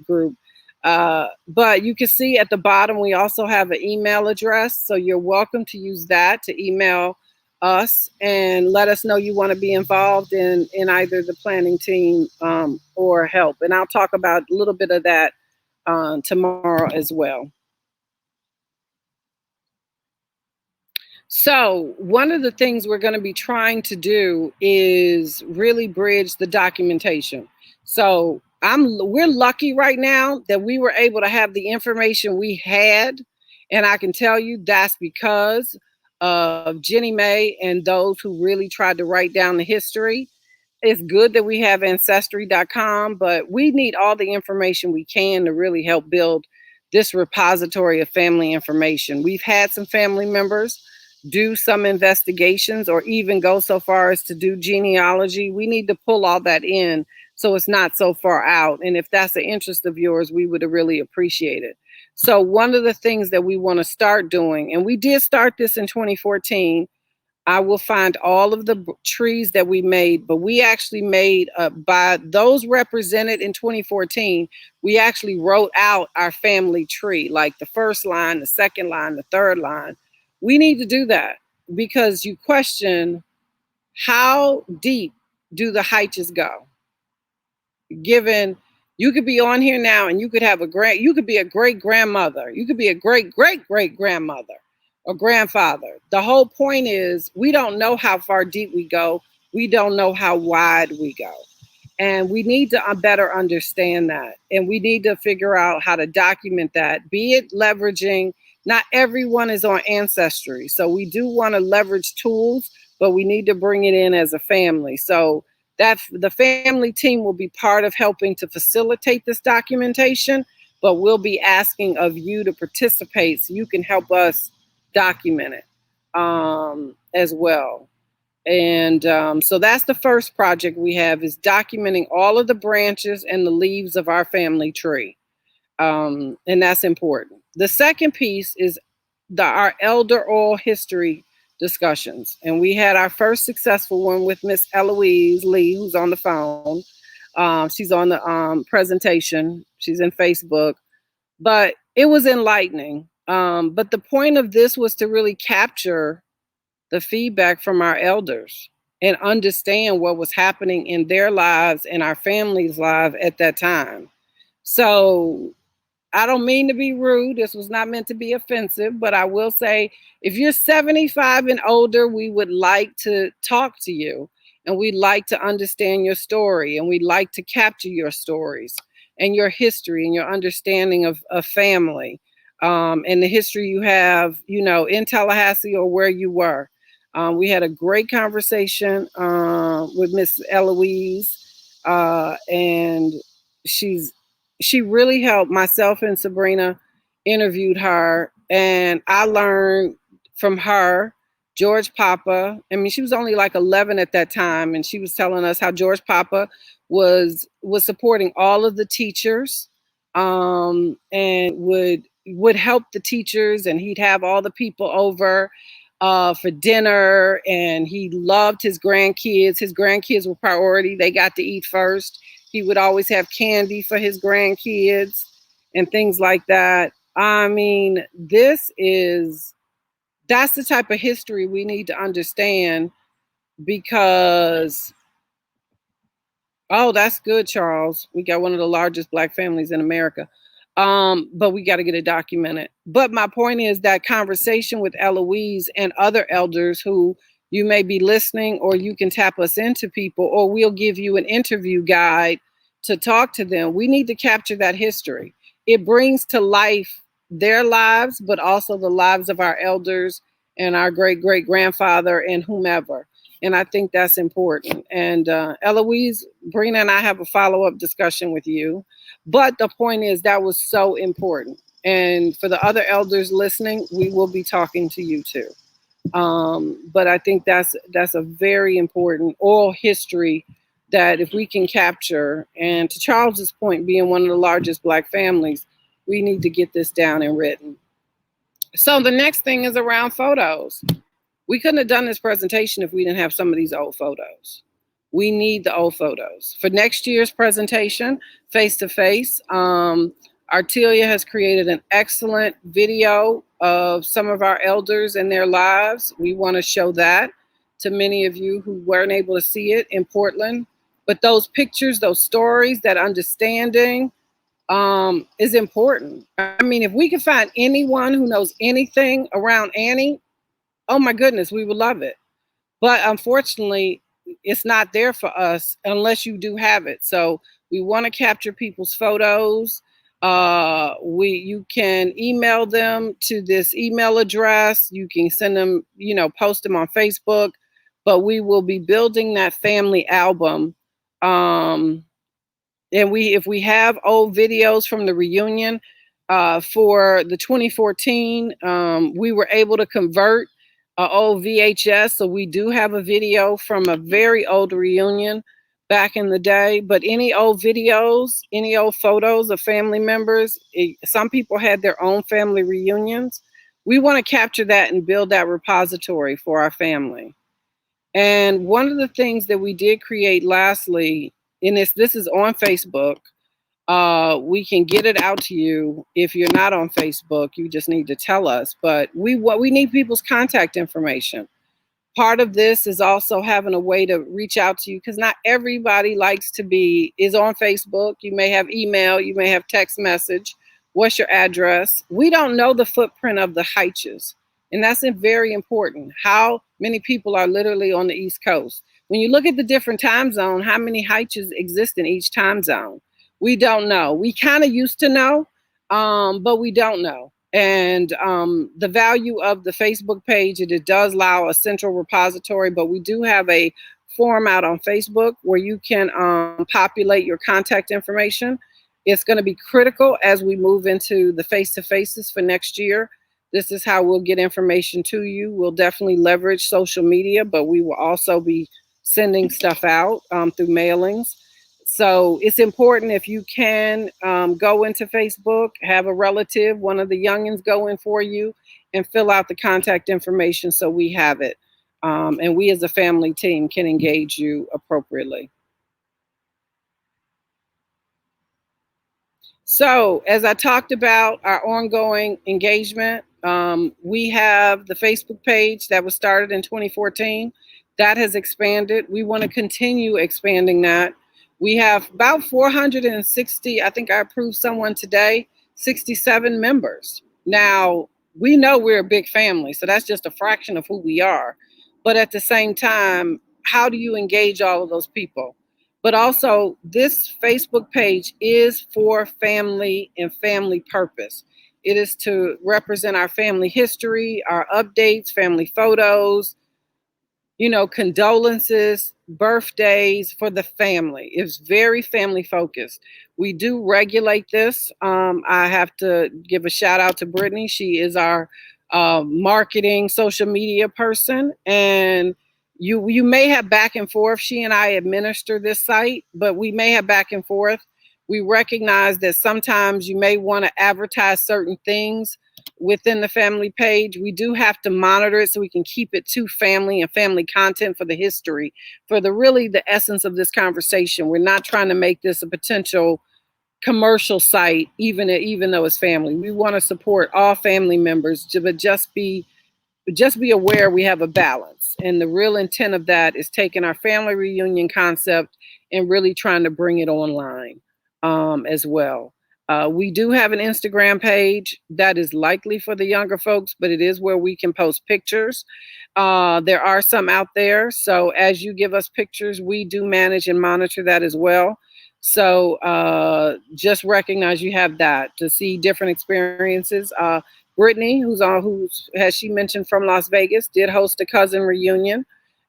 group. But you can see at the bottom, we also have an email address. So you're welcome to use that to email us and let us know you want to be involved in either the planning team or help. And I'll talk about a little bit of that tomorrow as well. So one of the things we're going to be trying to do is really bridge the documentation. So we're lucky right now that we were able to have the information we had. And I can tell you that's because of Jenny May and those who really tried to write down the history. It's good that we have ancestry.com, but we need all the information we can to really help build this repository of family information. We've had some family members do some investigations or even go so far as to do genealogy. We need to pull all that in so it's not so far out. And if that's an interest of yours, we would really appreciate it. So one of the things that we want to start doing, and we did start this in 2014, I will find all of the trees that we made, but we actually made by those represented in 2014, we actually wrote out our family tree, like the first line, the second line, the third line. We need to do that because you question how deep do the Hytches go? Given you could be on here now and you could have you could be a great grandmother. You could be a great grandmother or grandfather. The whole point is we don't know how far deep we go. We don't know how wide we go. And we need to better understand that. And we need to figure out how to document that, be it leveraging. Not everyone is on Ancestry. So we do want to leverage tools, but we need to bring it in as a family. So that the family team will be part of helping to facilitate this documentation, but we'll be asking of you to participate so you can help us document it as well. And so that's the first project we have, is documenting all of the branches and the leaves of our family tree. And that's important. The second piece is our elder oral history discussions. And we had our first successful one with Miss Eloise Lee, who's on the phone. She's on the presentation. She's in Facebook. But it was enlightening. But the point of this was to really capture the feedback from our elders and understand what was happening in their lives and our families' lives at that time. So I don't mean to be rude. This was not meant to be offensive, but I will say, if you're 75 and older, we would like to talk to you and we'd like to understand your story and we'd like to capture your stories and your history and your understanding of family and the history you have, you know, in Tallahassee or where you were. We had a great conversation with Miss Eloise and she really helped. Myself and Sabrina interviewed her, And I learned from her, George Papa. I mean, she was only like 11 at that time, and she was telling us how George Papa was supporting all of the teachers, and would help the teachers, and he'd have all the people over for dinner, and he loved his grandkids. His grandkids were priority. They got to eat first. He would always have candy for his grandkids and things like that. I mean, that's the type of history we need to understand, because, oh, that's good, Charles. We got one of the largest Black families in America. But we got to get it documented. But my point is that conversation with Eloise and other elders who you may be listening, or you can tap us into people, or we'll give you an interview guide to talk to them. We need to capture that history. It brings to life their lives, but also the lives of our elders and our great-great-grandfather and whomever. And I think that's important. And Eloise, Brina and I have a follow-up discussion with you. But the point is, that was so important. And for the other elders listening, we will be talking to you too. But I think that's a very important oral history that if we can capture, and to Charles's point, being one of the largest Black families, we need to get this down and written. So the next thing is around photos. We couldn't have done this presentation if we didn't have some of these old photos. We need the old photos. For next year's presentation, face-to-face, Artelia has created an excellent video of some of our elders and their lives. We want to show that to many of you who weren't able to see it in Portland. But those pictures, those stories, that understanding is important. I mean, if we can find anyone who knows anything around Annie, oh my goodness, we would love it. But unfortunately, it's not there for us unless you do have it. So we want to capture people's photos. You can email them to this email address. You can send them, post them on Facebook. But we will be building that family album. And if we have old videos from the reunion for the 2014, we were able to convert old VHS. So we do have a video from a very old reunion back in the day. But any old videos, any old photos of family members, some people had their own family reunions. We want to capture that and build that repository for our family. And one of the things that we did create lastly, and this is on Facebook, we can get it out to you. If you're not on Facebook, you just need to tell us. But we need people's contact information. Part of this is also having a way to reach out to you, because not everybody is on Facebook. You may have email, you may have text message. What's your address? We don't know the footprint of the Hytches, and that's very important. How many people are literally on the East Coast? When you look at the different time zone, how many Hytches exist in each time zone? We don't know. We kind of used to know, but we don't know. And the value of the Facebook page, it does allow a central repository, but we do have a form out on Facebook where you can populate your contact information. It's going to be critical as we move into the face-to-faces for next year. This is how we'll get information to you. We'll definitely leverage social media, but we will also be sending stuff out through mailings. So it's important, if you can, go into Facebook, have a relative, one of the youngins go in for you and fill out the contact information so we have it. And we as a family team can engage you appropriately. So as I talked about our ongoing engagement, we have the Facebook page that was started in 2014. That has expanded. We want to continue expanding that. We have about 460, I think I approved someone today, 67 members. Now, we know we're a big family, so that's just a fraction of who we are. But at the same time, how do you engage all of those people? But also, this Facebook page is for family and family purpose. It is to represent our family history, our updates, family photos, condolences, birthdays for the family. It's very family focused. We do regulate this. I have to give a shout out to Brittany. She is our marketing social media person, and you may have back and forth. She and I administer this site, but we may have back and forth. We recognize that sometimes you may want to advertise certain things within the family page. We do have to monitor it so we can keep it to family and family content for the history, for the essence of this conversation. We're not trying to make this a potential commercial site, even though it's family. We want to support all family members, but just be aware we have a balance. And the real intent of that is taking our family reunion concept and really trying to bring it online as well. We do have an Instagram page that is likely for the younger folks, but it is where we can post pictures. There are some out there. So as you give us pictures, we do manage and monitor that as well. So just recognize you have that to see different experiences. Brittany, as she mentioned, from Las Vegas, did host a cousin reunion,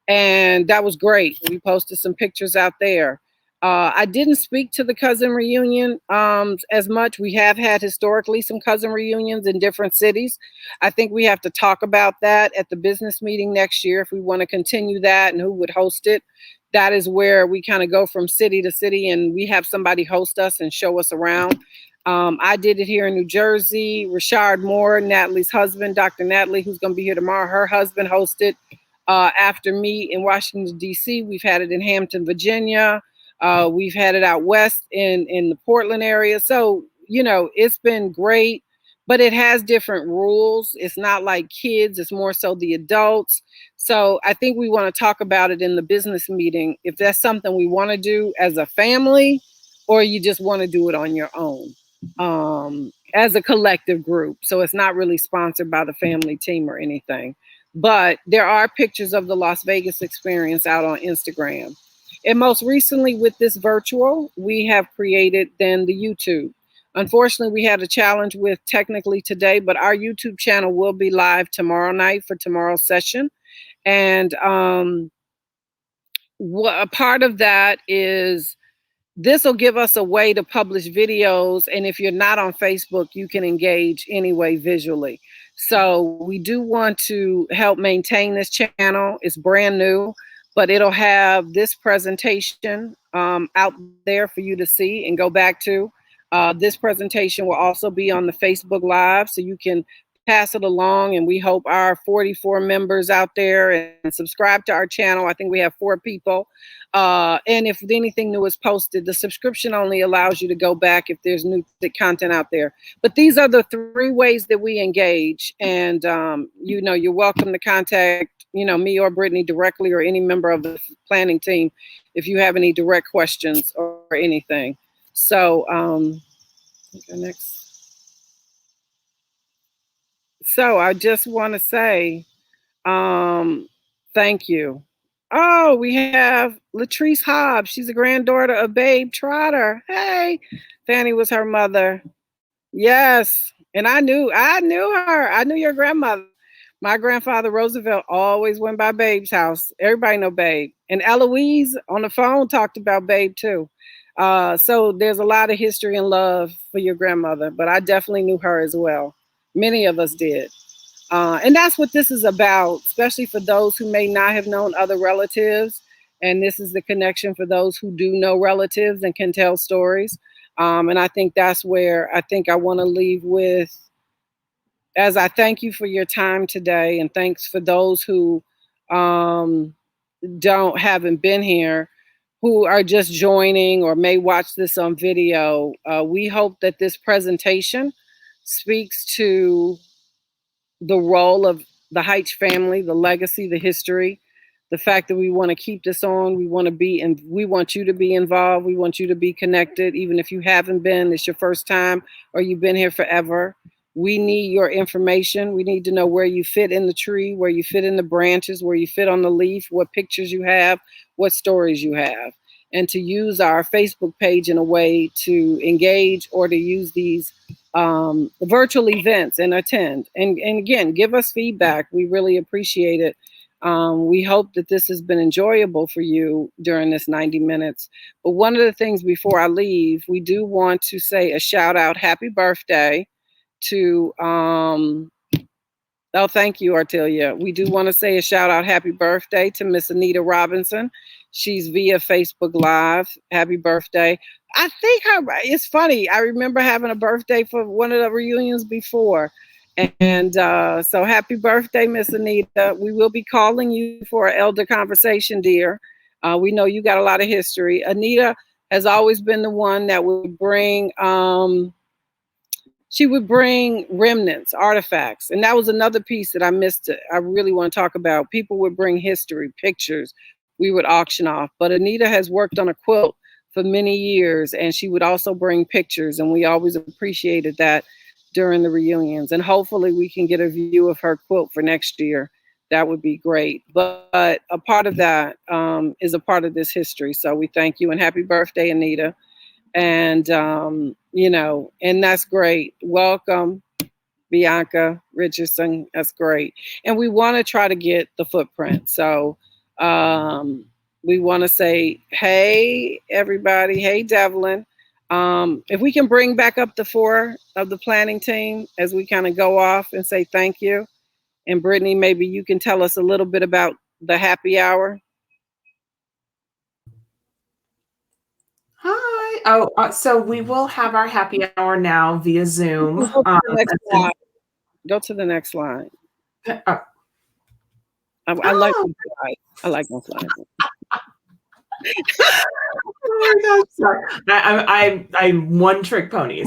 and that was great. We posted some pictures out there. I didn't speak to the cousin reunion as much. We have had historically some cousin reunions in different cities. I think we have to talk about that at the business meeting next year if we want to continue that and who would host it. That is where we kind of go from city to city and we have somebody host us and show us around. I did it here in New Jersey. Rashard Moore, Natalie's husband, Dr. Natalie, who's going to be here tomorrow, her husband hosted after me in Washington, D.C. We've had it in Hampton, Virginia. We've had it out west in the Portland area. So, it's been great, but it has different rules. It's not like kids, it's more so the adults. So I think we want to talk about it in the business meeting, if that's something we want to do as a family, or you just want to do it on your own as a collective group. So it's not really sponsored by the family team or anything. But there are pictures of the Las Vegas experience out on Instagram. And most recently with this virtual, we have created then the YouTube. Unfortunately, we had a challenge with technically today, but our YouTube channel will be live tomorrow night for tomorrow's session. And a part of that is this will give us a way to publish videos. And if you're not on Facebook, you can engage anyway visually. So we do want to help maintain this channel. It's brand new, but it'll have this presentation out there for you to see and go back to. This presentation will also be on the Facebook Live, so you can pass it along. And we hope our 44 members out there and subscribe to our channel. I think we have 4 people. And if anything new is posted, the subscription only allows you to go back if there's new content out there. But these are the 3 ways that we engage. And, you're welcome to contact, me or Brittany directly, or any member of the planning team if you have any direct questions or anything. So, next. So I just want to say, thank you. Oh, we have Latrice Hobbs. She's a granddaughter of Babe Trotter. Hey, Fanny was her mother. Yes. And I knew her. I knew your grandmother. My grandfather Roosevelt always went by Babe's house. Everybody know Babe. And Eloise on the phone talked about Babe too. So there's a lot of history and love for your grandmother, but I definitely knew her as well. Many of us did. And that's what this is about, especially for those who may not have known other relatives. And this is the connection for those who do know relatives and can tell stories. And I think that's where I want to leave with, as I thank you for your time today, and thanks for those who haven't been here, who are just joining or may watch this on video. We hope that this presentation speaks to the role of the Hytche family, the legacy, the history, the fact that we want to keep this on. We want you to be involved. We want you to be connected. Even if you haven't been, it's your first time, or you've been here forever. We need your information. We need to know where you fit in the tree, where you fit in the branches, where you fit on the leaf, what pictures you have, what stories you have, and to use our Facebook page in a way to engage, or to use these virtual events and attend. And again, give us feedback. We really appreciate it. We hope that this has been enjoyable for you during this 90 minutes. But one of the things before I leave, we do want to say a shout out, happy birthday to, oh, thank you, Artelia. We do want to say a shout out, happy birthday to Miss Anita Robinson. She's via Facebook Live. Happy birthday. I think it's funny. I remember having a birthday for one of the reunions before. And so happy birthday, Miss Anita. We will be calling you for an elder conversation, dear. We know you got a lot of history. Anita has always been the one that would bring, she would bring remnants, artifacts. And that was another piece that I missed. I really want to talk about. People would bring history, pictures, we would auction off. But Anita has worked on a quilt for many years, and she would also bring pictures. And we always appreciated that during the reunions. And hopefully we can get a view of her quilt for next year. That would be great. But a part of that is a part of this history. So we thank you and happy birthday, Anita. And, you know, and that's great. Welcome, Bianca Richardson. That's great. And we want to try to get the footprint. So we want to say, hey, everybody. Hey, Devlin. If we can bring back up the 4 of the planning team as we kind of go off and say thank you. And Brittany, maybe you can tell us a little bit about the happy hour. Hi. Oh, so we will have our happy hour now via Zoom. Go to the next slide. I like my slide. I like my slide. Oh my gosh, sorry. I'm one trick pony.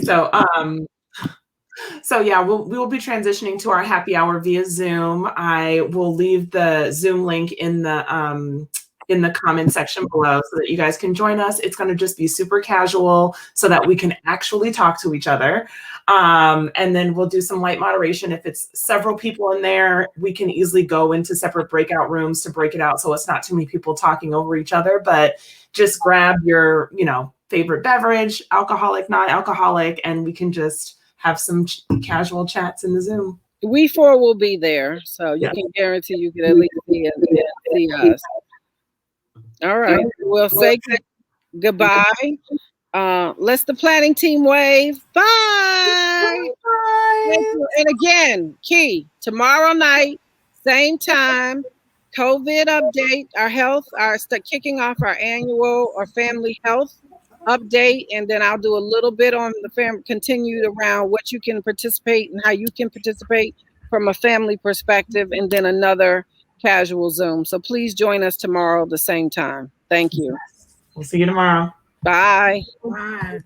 So yeah, we will be transitioning to our happy hour via Zoom. I will leave the Zoom link in the comment section below so that you guys can join us. It's going to just be super casual so that we can actually talk to each other. And then we'll do some light moderation. If it's several people in there, we can easily go into separate breakout rooms to break it out so it's not too many people talking over each other. But just grab your, favorite beverage, alcoholic, non-alcoholic, and we can just have some casual chats in the Zoom. We 4 will be there, so you can guarantee you can at least see us. All right, we'll say goodbye. Let's the planning team wave. Bye. Bye. And again, key, tomorrow night, same time, COVID update, our health, kicking off our annual or family health update. And then I'll do a little bit on the continued around what you can participate and how you can participate from a family perspective, and then another casual Zoom. So please join us tomorrow at the same time. Thank you. We'll see you tomorrow. Bye. Bye.